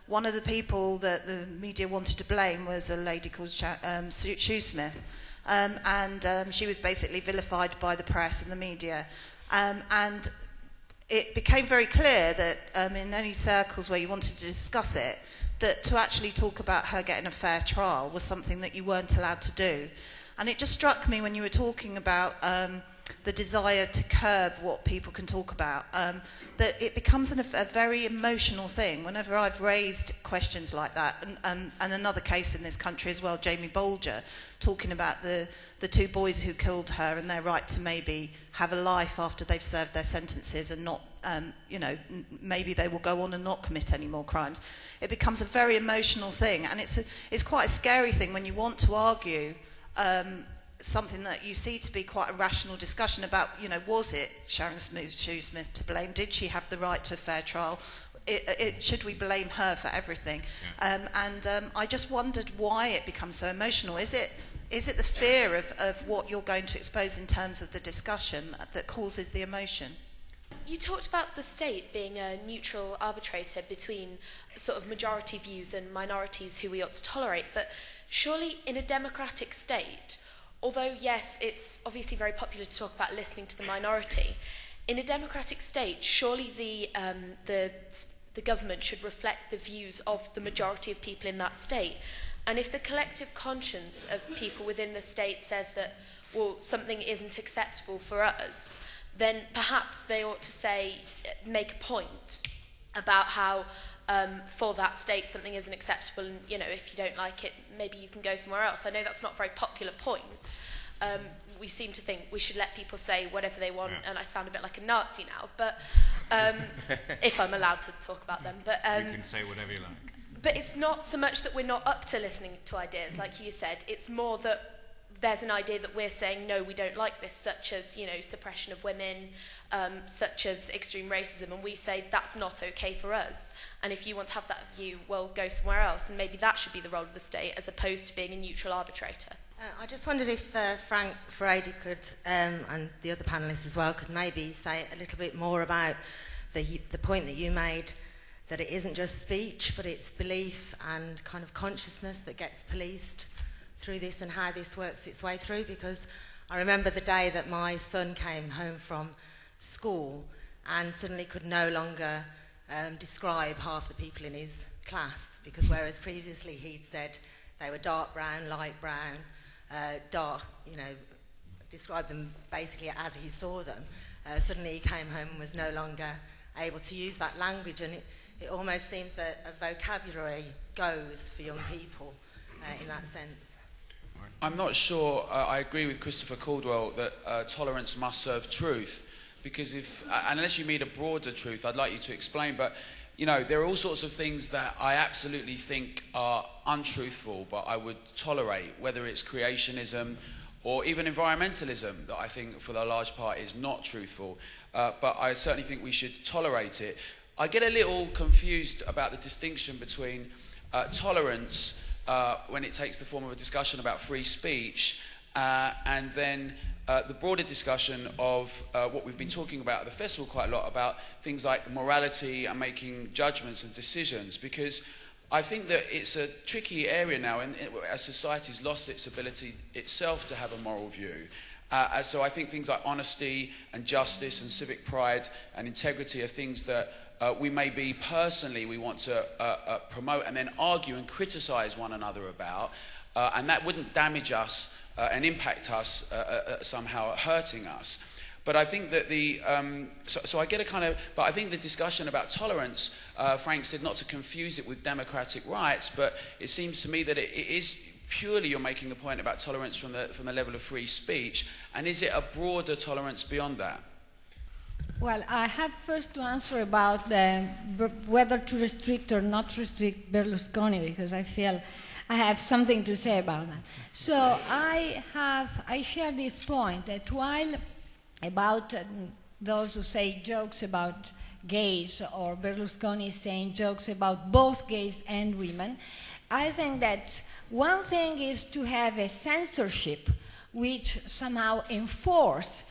one of the people that the media wanted to blame was a lady called Shoesmith. And she was basically vilified by the press and the media. And it became very clear that in any circles where you wanted to discuss it, that to actually talk about her getting a fair trial was something that you weren't allowed to do. And it just struck me when you were talking about the desire to curb what people can talk about, that it becomes a very emotional thing. Whenever I've raised questions like that, and another case in this country as well, Jamie Bolger, talking about the two boys who killed her and their right to maybe have a life after they've served their sentences and not, maybe they will go on and not commit any more crimes. It becomes a very emotional thing, and it's quite a scary thing when you want to argue something that you see to be quite a rational discussion about, was it Sharon Shoesmith to blame? Did she have the right to a fair trial? Should we blame her for everything? Yeah. I just wondered why it becomes so emotional. Is it the fear of what you're going to expose in terms of the discussion that causes the emotion? You talked about the state being a neutral arbitrator between sort of majority views and minorities who we ought to tolerate, but surely in a democratic state, although yes, it's obviously very popular to talk about listening to the minority, in a democratic state, surely the government should reflect the views of the majority of people in that state. And if the collective conscience of people within the state says that, well, something isn't acceptable for us, then perhaps they ought to make a point about how for that state something isn't acceptable, and if you don't like it, maybe you can go somewhere else. I know that's not a very popular point. We seem to think we should let people say whatever they want, and I sound a bit like a Nazi now, but if I'm allowed to talk about them. But you can say whatever you like. But it's not so much that we're not up to listening to ideas, like you said. It's more that there's an idea that we're saying, no, we don't like this, such as, suppression of women, such as extreme racism, and we say that's not okay for us. And if you want to have that view, well, go somewhere else. And maybe that should be the role of the state, as opposed to being a neutral arbitrator. I just wondered if Frank Furedi could, and the other panellists as well, could maybe say a little bit more about the point that you made, that it isn't just speech, but it's belief and kind of consciousness that gets policed through this, and how this works its way through. Because I remember the day that my son came home from school and suddenly could no longer describe half the people in his class, because whereas previously he'd said they were dark brown, light brown, dark, describe them basically as he saw them, suddenly he came home and was no longer able to use that language. And it almost seems that a vocabulary goes for young people in that sense. I'm not sure I agree with Christopher Caldwell that tolerance must serve truth, because unless you mean a broader truth, I'd like you to explain, but you know, there are all sorts of things that I absolutely think are untruthful, but I would tolerate, whether it's creationism or even environmentalism, that I think for the large part is not truthful. But I certainly think we should tolerate it. I get a little confused about the distinction between tolerance when it takes the form of a discussion about free speech and then the broader discussion of what we've been talking about at the festival quite a lot, about things like morality and making judgments and decisions, because I think that it's a tricky area now, and as society's lost its ability itself to have a moral view. So I think things like honesty and justice and civic pride and integrity are things that we maybe personally we want to promote and then argue and criticise one another about, and that wouldn't damage us and impact us somehow hurting us. But I think that so I get a kind of, but I think the discussion about tolerance, Frank said not to confuse it with democratic rights, but it seems to me that it is purely, you're making a point about tolerance from the level of free speech, and is it a broader tolerance beyond that? Well, I have first to answer about whether to restrict or not restrict Berlusconi, because I feel I have something to say about that. So I share this point that while about those who say jokes about gays, or Berlusconi saying jokes about both gays and women, I think that one thing is to have a censorship which somehow enforce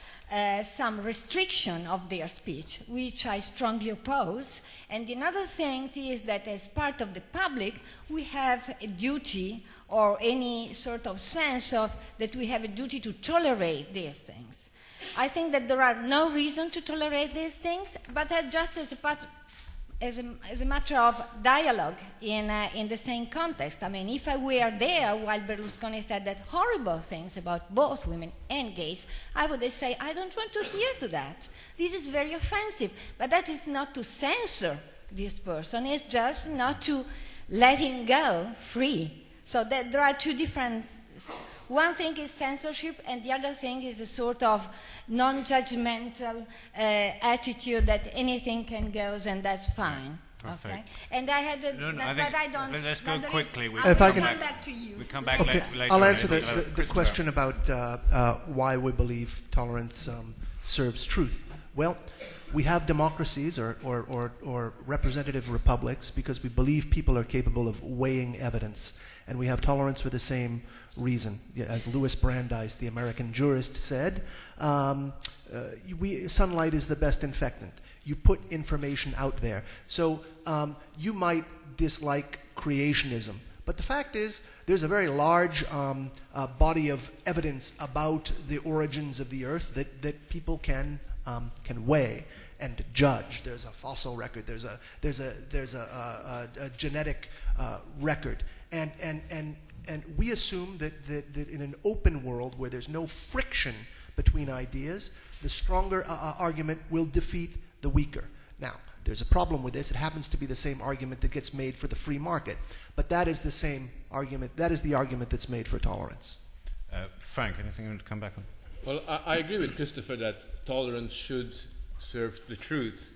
some restriction of their speech, which I strongly oppose. And another thing is that as part of the public, we have a duty, or any sort of sense of that we have a duty to tolerate these things. I think that there are no reason to tolerate these things, but just as a matter of dialogue in the same context. I mean, if I were there while Berlusconi said that horrible things about both women and gays, I would say, I don't want to hear to that. This is very offensive. But that is not to censor this person. It's just not to let him go free. So that there are two different. One thing is censorship, and the other thing is a sort of non-judgmental attitude that anything can go, and that's fine. Perfect. Okay. And I had, but I don't. Let's go quickly. If I can come back to you. We come back okay. later. I'll answer the question about why we believe tolerance serves truth. Well, we have democracies or representative republics because we believe people are capable of weighing evidence, and we have tolerance for the same reason. As Louis Brandeis, the American jurist, said, sunlight is the best infectant. You put information out there. So you might dislike creationism, but the fact is there's a very large body of evidence about the origins of the earth that people can weigh and judge. There's a fossil record. There's a genetic record, and we assume that in an open world where there's no friction between ideas, the stronger argument will defeat the weaker. Now, there's a problem with this. It happens to be the same argument that gets made for the free market, but that is the same argument. That is the argument that's made for tolerance. Frank, anything you want to come back on? Well, I agree with Christopher that tolerance should serve the truth.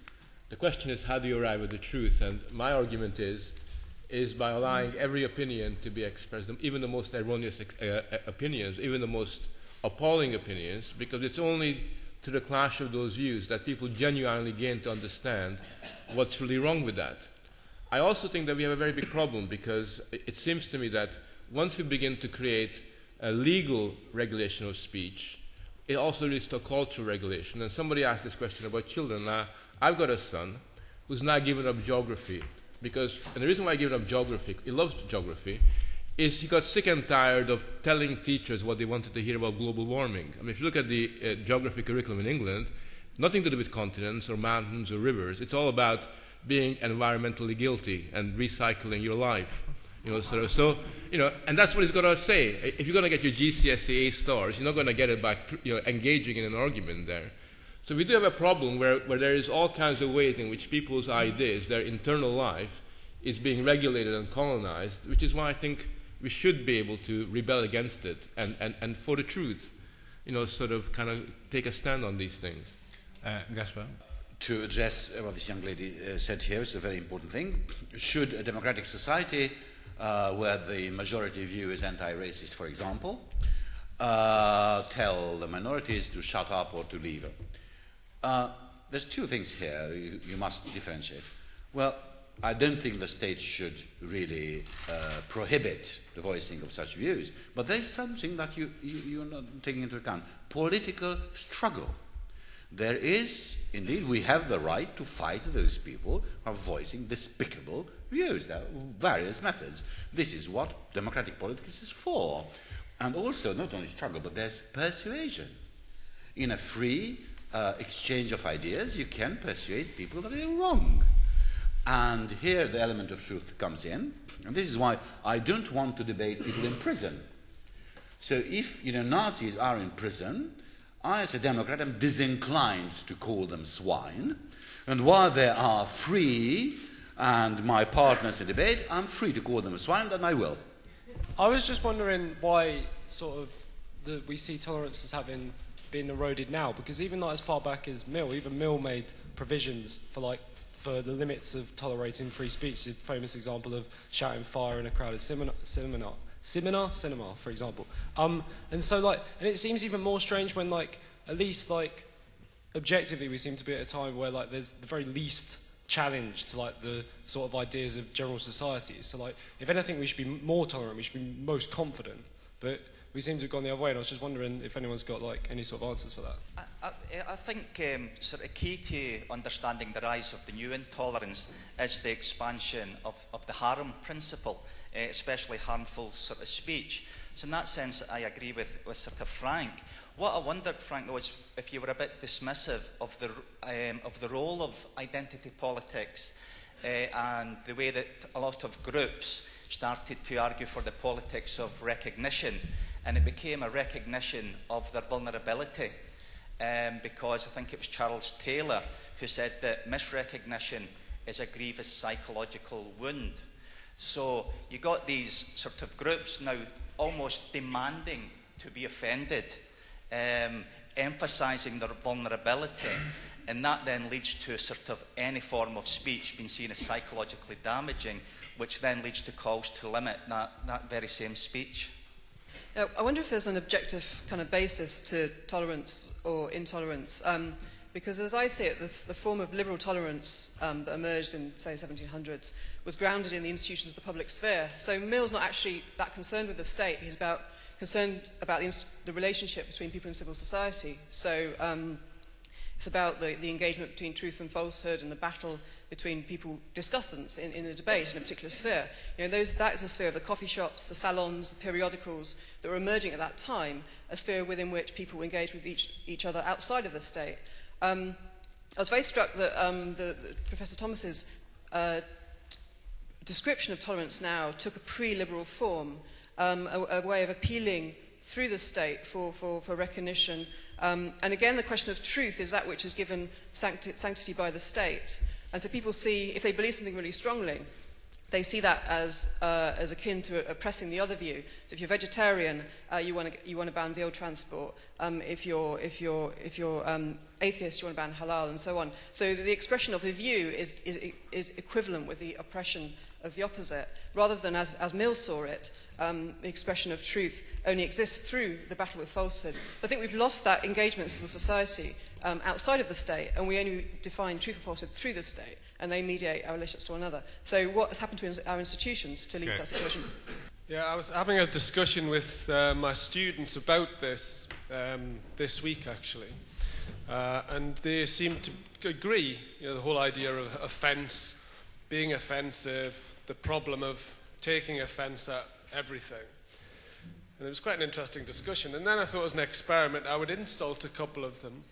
The question is, how do you arrive at the truth? And my argument is by allowing every opinion to be expressed, even the most erroneous opinions, even the most appalling opinions, because it's only to the clash of those views that people genuinely gain to understand what's really wrong with that. I also think that we have a very big problem, because it seems to me that once we begin to create a legal regulation of speech, it also leads to a cultural regulation. And somebody asked this question about children. Now, I've got a son who's now given up geography, and the reason why he given up geography, he loves geography, is he got sick and tired of telling teachers what they wanted to hear about global warming. I mean, if you look at the geography curriculum in England, nothing to do with continents or mountains or rivers. It's all about being environmentally guilty and recycling your life. And that's what he's got to say. If you're going to get your GCSE A stars, you're not going to get it by engaging in an argument there. So we do have a problem where there is all kinds of ways in which people's ideas, their internal life, is being regulated and colonized, which is why I think we should be able to rebel against it and for the truth, sort of kind of take a stand on these things. Gaspar? to address what this young lady said here, it's a very important thing. Should a democratic society, where the majority view is anti-racist, for example, tell the minorities to shut up or to leave? There's two things here you must differentiate. Well, I don't think the state should really prohibit the voicing of such views, but there's something that you're not taking into account. Political struggle. There is, indeed, we have the right to fight those people who are voicing despicable views. There are various methods. This is what democratic politics is for. And also, not only struggle, but there's persuasion. In a free exchange of ideas, you can persuade people that they're wrong. And here the element of truth comes in. And this is why I don't want to debate people in prison. So if, Nazis are in prison, I, as a Democrat, am disinclined to call them swine. And while they are free, and my partners in debate, I'm free to call them swine, and I will. I was just wondering why we see tolerance as having been eroded now, because even as far back as Mill, even Mill made provisions for the limits of tolerating free speech. The famous example of shouting fire in a crowded cinema, for example. And it seems even more strange when, at least, objectively, we seem to be at a time where, there's the very least challenge to, the sort of ideas of general society. So, if anything, we should be more tolerant, we should be most confident. But we seem to have gone the other way, and I was just wondering if anyone's got, any sort of answers for that. I think sort of key to understanding the rise of the new intolerance is the expansion of the harm principle, especially harmful sort of speech. So in that sense, I agree with sort of Frank. What I wondered, Frank, though, is if you were a bit dismissive of the role of identity politics and the way that a lot of groups started to argue for the politics of recognition, and it became a recognition of their vulnerability. Because I think it was Charles Taylor who said that misrecognition is a grievous psychological wound. So you got these sort of groups now almost demanding to be offended, emphasising their vulnerability, and that then leads to sort of any form of speech being seen as psychologically damaging, which then leads to calls to limit that very same speech. I wonder if there's an objective kind of basis to tolerance or intolerance, because as I see it, the form of liberal tolerance that emerged in, say, 1700s was grounded in the institutions of the public sphere. So Mill's not actually that concerned with the state. He's concerned about the relationship between people in civil society. So it's about the engagement between truth and falsehood and the battle between people, discussants in a debate in a particular sphere. That is the sphere of the coffee shops, the salons, the periodicals that were emerging at that time, a sphere within which people engage with each other outside of the state. I was very struck that Professor Thomas's description of tolerance now took a pre-liberal form, a way of appealing through the state for recognition. And again, the question of truth is that which is given sanctity by the state. And so people see, if they believe something really strongly, they see that as akin to oppressing the other view. So if you're vegetarian, you want to ban veal transport. If you're atheist, you want to ban halal, and so on. So the expression of the view is equivalent with the oppression of the opposite, rather than as Mill saw it. The expression of truth only exists through the battle with falsehood. I think we've lost that engagement in civil society outside of the state, and we only define truth and falsehood through the state, and they mediate our relationships to one another. So what has happened to our institutions to lead to that situation? Yeah, I was having a discussion with my students about this week, actually, and they seem to agree, the whole idea of offence, being offensive, the problem of taking offence at everything. And it was quite an interesting discussion. And then I thought, as an experiment, I would insult a couple of them.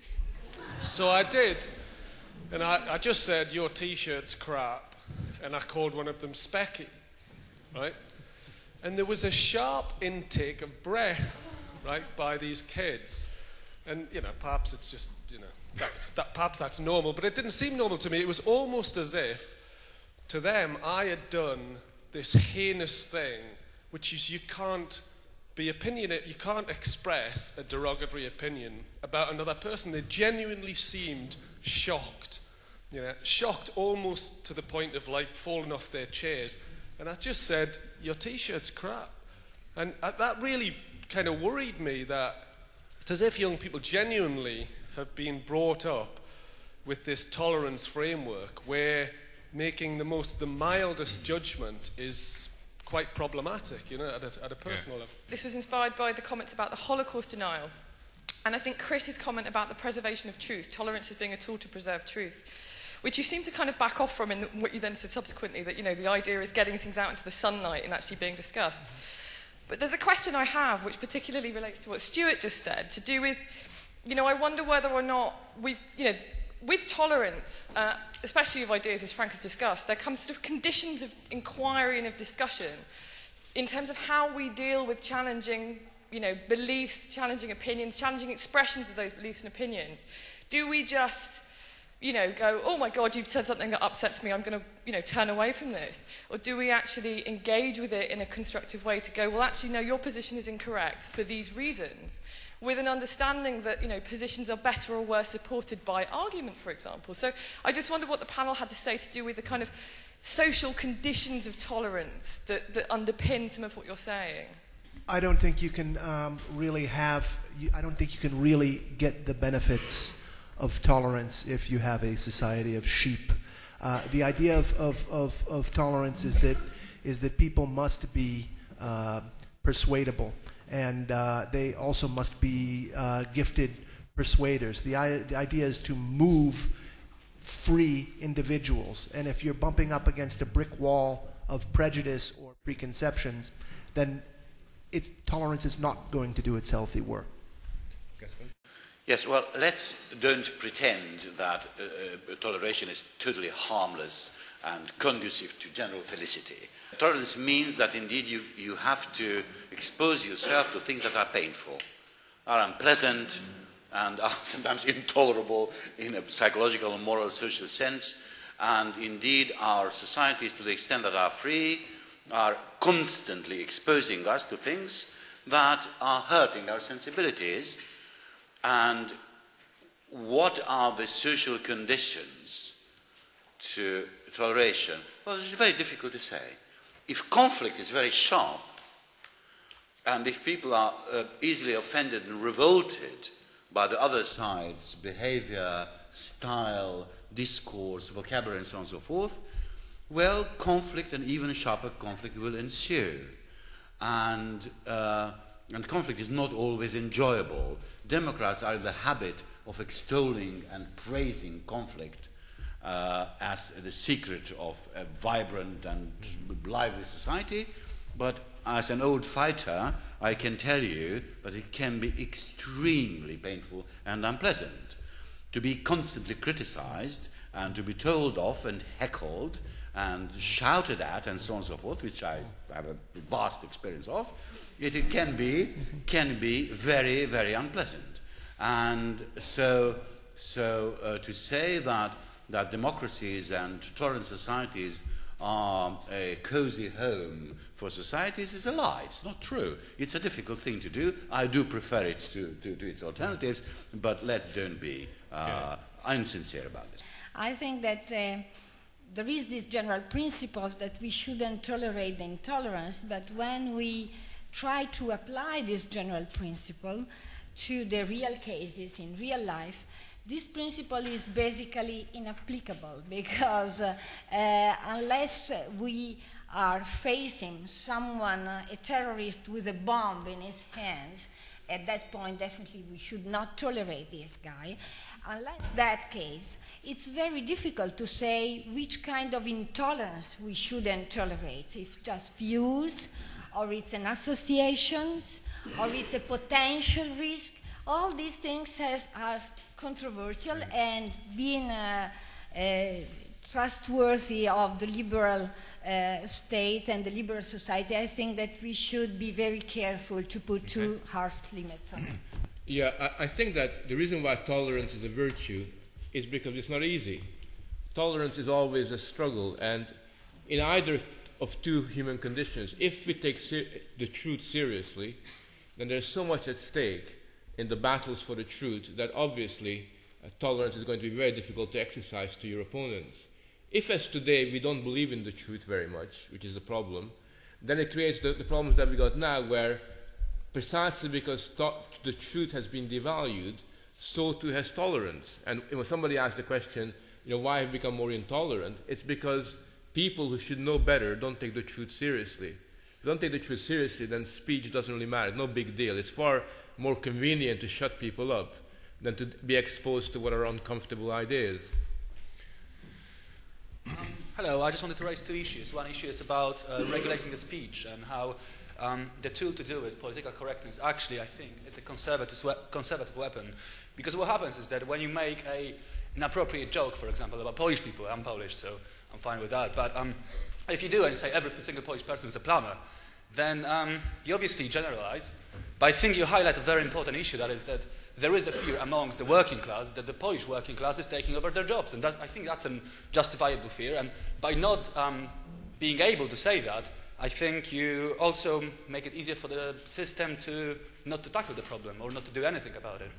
So I did. And I just said, your T-shirt's crap. And I called one of them Specky. Right? And there was a sharp intake of breath, right, by these kids. And, perhaps it's just, perhaps that's normal. But it didn't seem normal to me. It was almost as if, to them, I had done this heinous thing, which is you can't be opinionate, you can't express a derogatory opinion about another person. They genuinely seemed shocked shocked almost to the point of like falling off their chairs. And I just said, your T-shirt's crap. And that really kind of worried me, that it's as if young people genuinely have been brought up with this tolerance framework where making the mildest judgment is quite problematic, at a personal level. This was inspired by the comments about the Holocaust denial. And I think Chris's comment about the preservation of truth, tolerance as being a tool to preserve truth, which you seem to kind of back off from in what you then said subsequently, that, the idea is getting things out into the sunlight and actually being discussed. But there's a question I have, which particularly relates to what Stuart just said, to do with, I wonder whether or not we've, with tolerance, especially of ideas, as Frank has discussed, there comes sort of conditions of inquiry and of discussion in terms of how we deal with challenging, beliefs, challenging opinions, challenging expressions of those beliefs and opinions. Do we just, go, oh my God, you've said something that upsets me, I'm going to, turn away from this? Or do we actually engage with it in a constructive way to go, well, actually, no, your position is incorrect for these reasons, with an understanding that, positions are better or worse supported by argument, for example. So I just wonder what the panel had to say to do with the kind of social conditions of tolerance that underpin some of what you're saying. I don't think you can really get the benefits of tolerance if you have a society of sheep. The idea of tolerance is that people must be persuadable, and they also must be gifted persuaders. The idea is to move free individuals, and if you're bumping up against a brick wall of prejudice or preconceptions, then tolerance is not going to do its healthy work. Yes, well, let's don't pretend that toleration is totally harmless and conducive to general felicity. Tolerance means that indeed you have to expose yourself to things that are painful, are unpleasant, and are sometimes intolerable in a psychological, moral, social sense. And indeed our societies, to the extent that are free, are constantly exposing us to things that are hurting our sensibilities. And what are the social conditions to toleration? Well, it's very difficult to say. If conflict is very sharp, and if people are easily offended and revolted by the other side's behavior, style, discourse, vocabulary, and so on and so forth, well, conflict, and even sharper conflict, will ensue. And conflict is not always enjoyable. Democrats are in the habit of extolling and praising conflict as the secret of a vibrant and lively society, but as an old fighter, I can tell you that it can be extremely painful and unpleasant to be constantly criticized and to be told off and heckled and shouted at and so on and so forth, which I have a vast experience of. It can be very, very unpleasant. And so to say that democracies and tolerant societies are a cozy home for societies is a lie. It's not true. It's a difficult thing to do. I do prefer it to its alternatives, but let's don't be insincere about it. I think that there is this general principle that we shouldn't tolerate the intolerance, but when we try to apply this general principle to the real cases in real life, this principle is basically inapplicable, because unless we are facing someone, a terrorist with a bomb in his hands, at that point definitely we should not tolerate this guy. Unless that case, it's very difficult to say which kind of intolerance we shouldn't tolerate. If just views, or it's an associations, or it's a potential risk. All these things are controversial, and being trustworthy of the liberal state and the liberal society, I think that we should be very careful to put too harsh limits on it. Yeah, I think that the reason why tolerance is a virtue is because it's not easy. Tolerance is always a struggle, and in either of two human conditions, if we take the truth seriously, then there's so much at stake in the battles for the truth that obviously tolerance is going to be very difficult to exercise to your opponents. If, as today, we don't believe in the truth very much, which is the problem, then it creates the problems that we got now, where precisely because the truth has been devalued, so too has tolerance. And when somebody asks the question, why have we become more intolerant? It's because people who should know better don't take the truth seriously. If you don't take the truth seriously, then speech doesn't really matter. No big deal. It's far more convenient to shut people up than to be exposed to what are uncomfortable ideas. Hello, I just wanted to raise two issues. One issue is about regulating the speech and how the tool to do it, political correctness, actually, I think, is a conservative weapon. Because what happens is that when you make an inappropriate joke, for example, about Polish people, I'm Polish, so I'm fine with that, but if you do and you say every single Polish person is a plumber, then you obviously generalize. But I think you highlight a very important issue, that is that there is a fear amongst the working class that the Polish working class is taking over their jobs. And I think that's a justifiable fear. And by not being able to say that, I think you also make it easier for the system not to tackle the problem or not to do anything about it.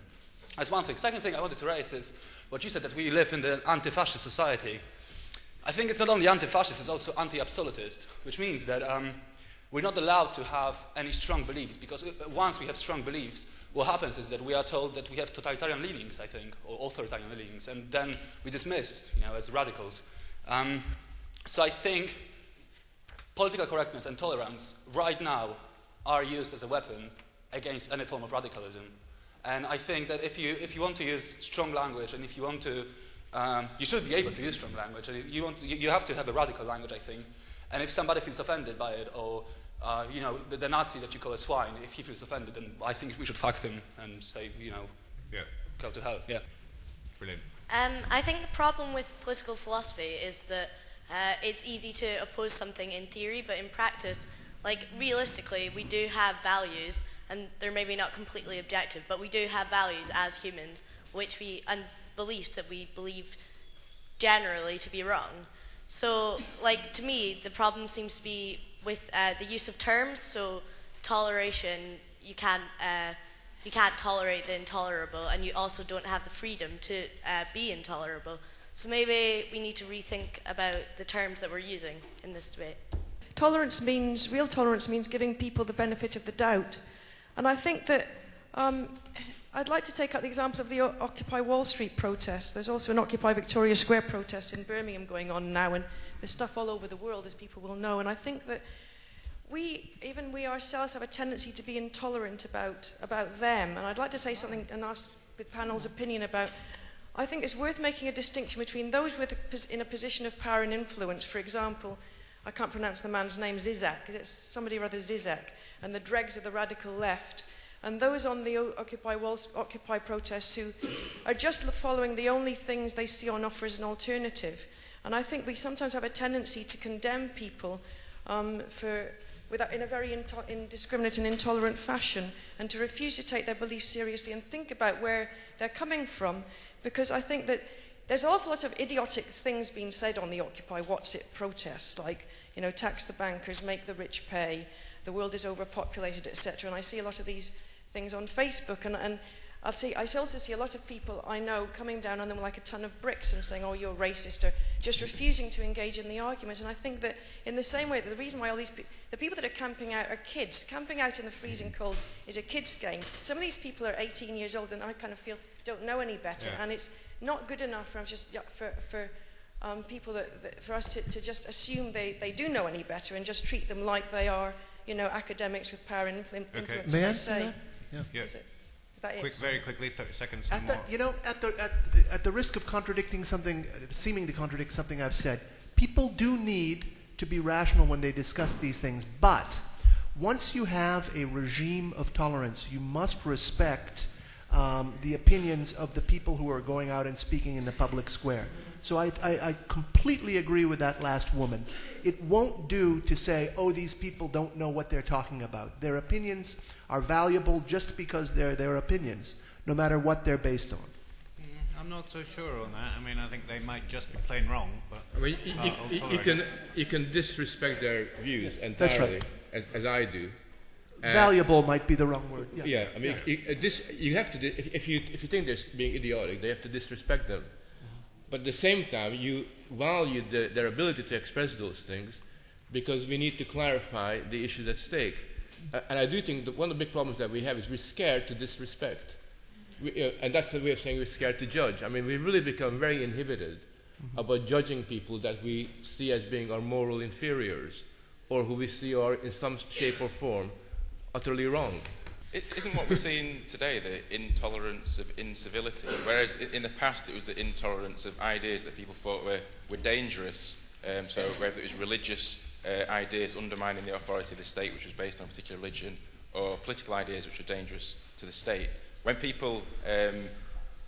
That's one thing. Second thing I wanted to raise is what you said, that we live in the anti-fascist society. I think it's not only anti-fascist, it's also anti-absolutist, which means that we're not allowed to have any strong beliefs, because once we have strong beliefs, what happens is that we are told that we have totalitarian leanings, I think, or authoritarian leanings, and then we dismiss, as radicals. So I think political correctness and tolerance right now are used as a weapon against any form of radicalism. And I think that if you want to use strong language, and if you want to, you should be able to use strong language, and you have to have a radical language, I think. And if somebody feels offended by it, or the Nazi that you call a swine, if he feels offended, then I think we should fuck him and say, go to hell. Yeah. Brilliant. I think the problem with political philosophy is that it's easy to oppose something in theory, but in practice, realistically, we do have values, and they're maybe not completely objective, but we do have values as humans, and beliefs that we believe generally to be wrong. So, to me, the problem seems to be with the use of terms. So, toleration, you can't tolerate the intolerable, and you also don't have the freedom to be intolerable. So maybe we need to rethink about the terms that we're using in this debate. Real tolerance means giving people the benefit of the doubt. And I think that I'd like to take out the example of the Occupy Wall Street protest. There's also an Occupy Victoria Square protest in Birmingham going on now, and there's stuff all over the world, as people will know. And I think that we ourselves have a tendency to be intolerant about them. And I'd like to say something and ask the panel's opinion about. I think it's worth making a distinction between those in a position of power and influence. For example, I can't pronounce the man's name, Zizek. It's somebody or other Zizek, and the dregs of the radical left. And those on the Occupy protests who are just following the only things they see on offer as an alternative. And I think we sometimes have a tendency to condemn people in a very indiscriminate and intolerant fashion, and to refuse to take their beliefs seriously and think about where they're coming from. Because I think that there's an awful lot of idiotic things being said on the Occupy What's It protests, like, tax the bankers, make the rich pay, the world is overpopulated, etc. And I see a lot of these things on Facebook, and I also see a lot of people I know coming down on them like a ton of bricks and saying, oh, you're racist, or just refusing to engage in the argument. And I think that in the same way, the reason why the people that are camping out are kids. Camping out in the freezing cold is a kid's game. Some of these people are 18 years old, and I kind of feel don't know any better, and it's not good enough for people for us to just assume they do know any better and just treat them like they are, academics with power and influence. May I say? Yeah. Is that it? Very quickly, 30 seconds. At the risk of contradicting something, seeming to contradict something I've said, people do need to be rational when they discuss these things. But once you have a regime of tolerance, you must respect the opinions of the people who are going out and speaking in the public square. So I completely agree with that last woman. It won't do to say, oh, these people don't know what they're talking about. Their opinions are valuable just because they're their opinions, no matter what they're based on. I'm not so sure on that. I mean, I think they might just be plain wrong, but you can disrespect their views entirely, That's right. as I do. Valuable might be the wrong word. Yeah. Yeah, I mean, you have to. If you think they're being idiotic, they have to disrespect them. But at the same time, you value their ability to express those things, because we need to clarify the issues at stake. And I do think that one of the big problems that we have is we're scared to disrespect. And that's the way of saying we're scared to judge. I mean, we really become very inhibited about judging people that we see as being our moral inferiors, or who we see are in some shape or form utterly wrong. Isn't what we're seeing today the intolerance of incivility? Whereas in the past it was the intolerance of ideas that people thought were dangerous. So whether it was religious ideas undermining the authority of the state, which was based on a particular religion, or political ideas which were dangerous to the state. When people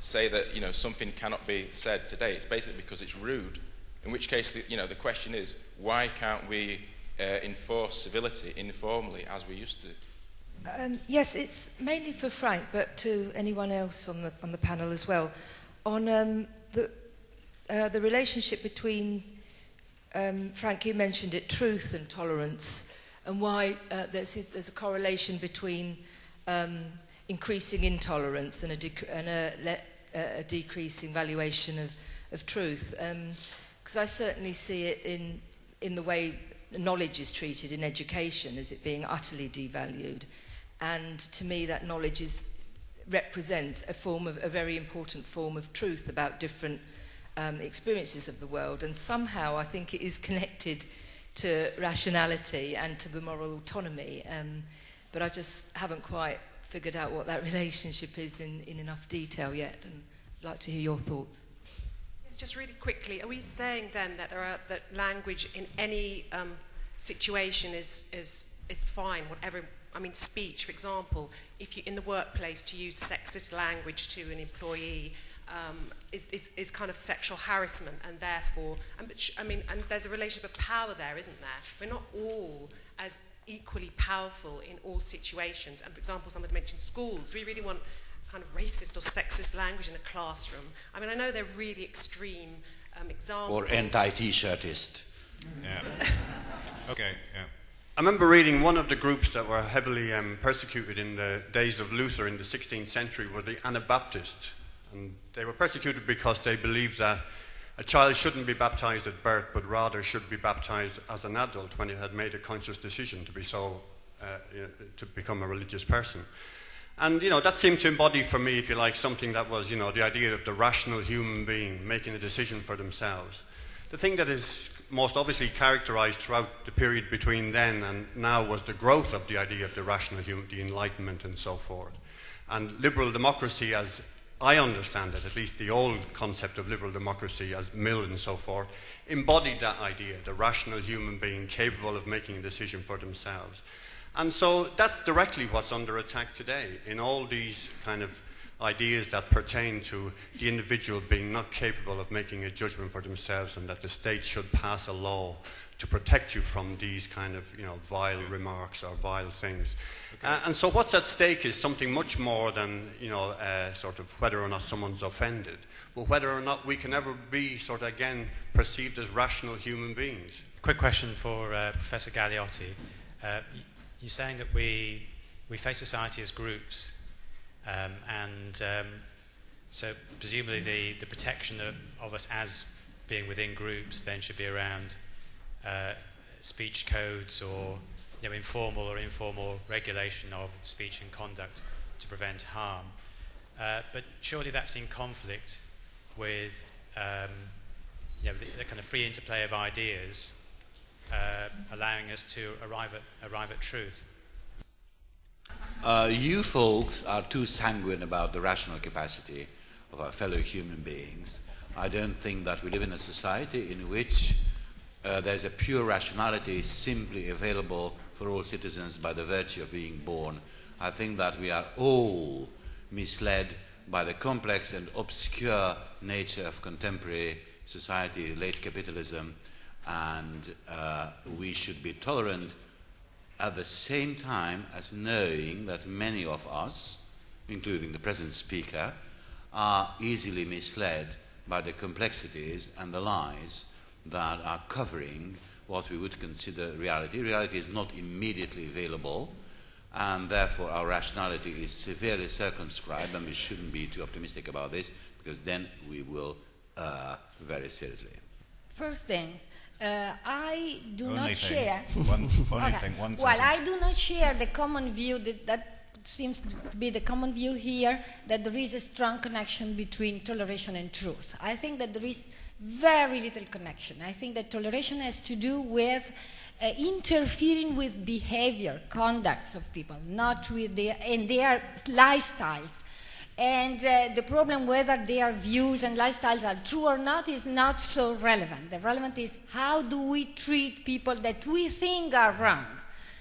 say that something cannot be said today, it's basically because it's rude. In which case, the question is, why can't we enforce civility informally as we used to? Yes, it's mainly for Frank, but to anyone else on the panel as well. On the relationship between Frank, you mentioned it, truth and tolerance, and why there's a correlation between increasing intolerance and a decreasing valuation of truth. Because I certainly see it in the way knowledge is treated in education, as it being utterly devalued. And to me, that knowledge represents a very important form of truth about different experiences of the world. And somehow I think it is connected to rationality and to the moral autonomy. But I just haven't quite figured out what that relationship is in enough detail yet. And I'd like to hear your thoughts. Yes, just really quickly, are we saying then that that language in any situation is fine, whatever? I mean, speech, for example, if you in the workplace to use sexist language to an employee is kind of sexual harassment, and therefore, and there's a relationship of power there, isn't there? We're not all as equally powerful in all situations. And for example, someone mentioned schools. We really want kind of racist or sexist language in a classroom. I mean, I know they're really extreme examples. Or anti-T-shirtist. Yeah. Okay, yeah. I remember reading one of the groups that were heavily persecuted in the days of Luther in the 16th century were the Anabaptists. And they were persecuted because they believed that a child shouldn't be baptized at birth, but rather should be baptized as an adult when he had made a conscious decision to be to become a religious person. And, that seemed to embody for me, if you like, something that was, the idea of the rational human being making a decision for themselves. The thing that is most obviously characterized throughout the period between then and now was the growth of the idea of the rational human, the Enlightenment and so forth. And liberal democracy, as I understand it, at least the old concept of liberal democracy as Mill and so forth, embodied that idea, the rational human being capable of making a decision for themselves. And so that's directly what's under attack today in all these kind of ideas that pertain to the individual being not capable of making a judgment for themselves, and that the state should pass a law to protect you from these kind of, vile remarks or vile things. Okay. And so what's at stake is something much more than, sort of whether or not someone's offended, but whether or not we can ever be sort of, again, perceived as rational human beings. Quick question for Professor Galeotti. You're saying that we face society as groups, so presumably the protection of us as being within groups then should be around speech codes or informal or informal regulation of speech and conduct to prevent harm. But surely that's in conflict with the kind of free interplay of ideas, allowing us to arrive at truth. You folks are too sanguine about the rational capacity of our fellow human beings. I don't think that we live in a society in which there's a pure rationality simply available for all citizens by the virtue of being born. I think that we are all misled by the complex and obscure nature of contemporary society, late capitalism, and we should be tolerant at the same time as knowing that many of us, including the present speaker, are easily misled by the complexities and the lies that are covering what we would consider reality. Reality is not immediately available, and therefore our rationality is severely circumscribed, and we shouldn't be too optimistic about this, because then we will very seriously. First thing, I do not share. Well, I do not share the common view that seems to be the common view here, that there is a strong connection between toleration and truth. I think that there is very little connection. I think that toleration has to do with interfering with behavior, conducts of people, not with their lifestyles. And the problem whether their views and lifestyles are true or not is not so relevant. The relevant is how do we treat people that we think are wrong.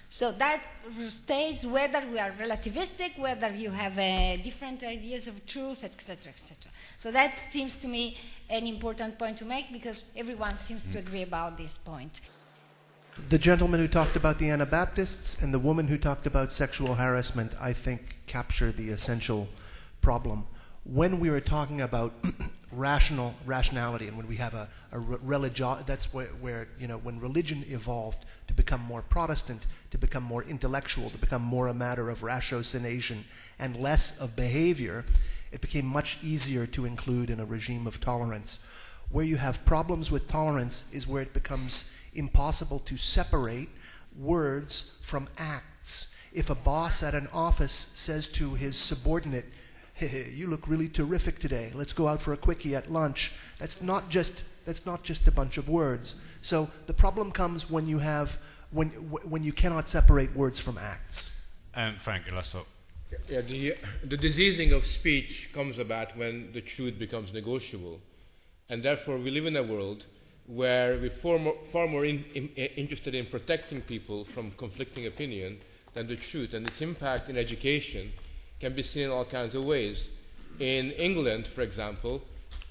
So that stays whether we are relativistic, whether you have different ideas of truth, etc., etc. So that seems to me an important point to make, because everyone seems to agree about this point. The gentleman who talked about the Anabaptists and the woman who talked about sexual harassment, I think, capture the essential problem. When we were talking about rationality, and when we have a religion, that's where when religion evolved to become more Protestant, to become more intellectual, to become more a matter of ratiocination and less of behavior, it became much easier to include in a regime of tolerance. Where you have problems with tolerance is where it becomes impossible to separate words from acts. If a boss at an office says to his subordinate, "Hey, you look really terrific today. Let's go out for a quickie at lunch," that's not just a bunch of words. So the problem comes when you have when you cannot separate words from acts. Frank, your last thought. Yeah, the diseasing of speech comes about when the truth becomes negotiable, and therefore we live in a world where we're far more interested in protecting people from conflicting opinion than the truth, and its impact in education can be seen in all kinds of ways. In England, for example,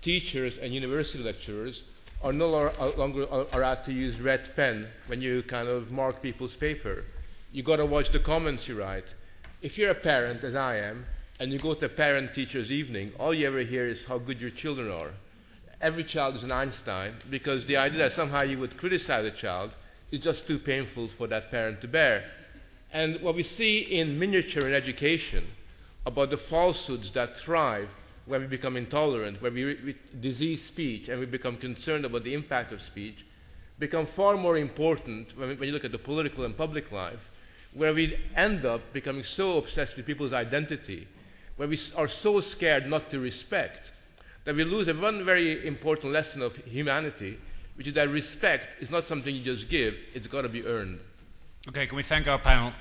teachers and university lecturers are no longer allowed to use red pen when you kind of mark people's paper. You got to watch the comments you write. If you're a parent, as I am, and you go to a parent-teacher's evening, all you ever hear is how good your children are. Every child is an Einstein, because the idea that somehow you would criticize a child is just too painful for that parent to bear. And what we see in miniature in education about the falsehoods that thrive when we become intolerant, when we disease speech and we become concerned about the impact of speech, become far more important when you look at the political and public life, where we end up becoming so obsessed with people's identity, where we are so scared not to respect, that we lose one very important lesson of humanity, which is that respect is not something you just give, it's got to be earned. Okay, can we thank our panel?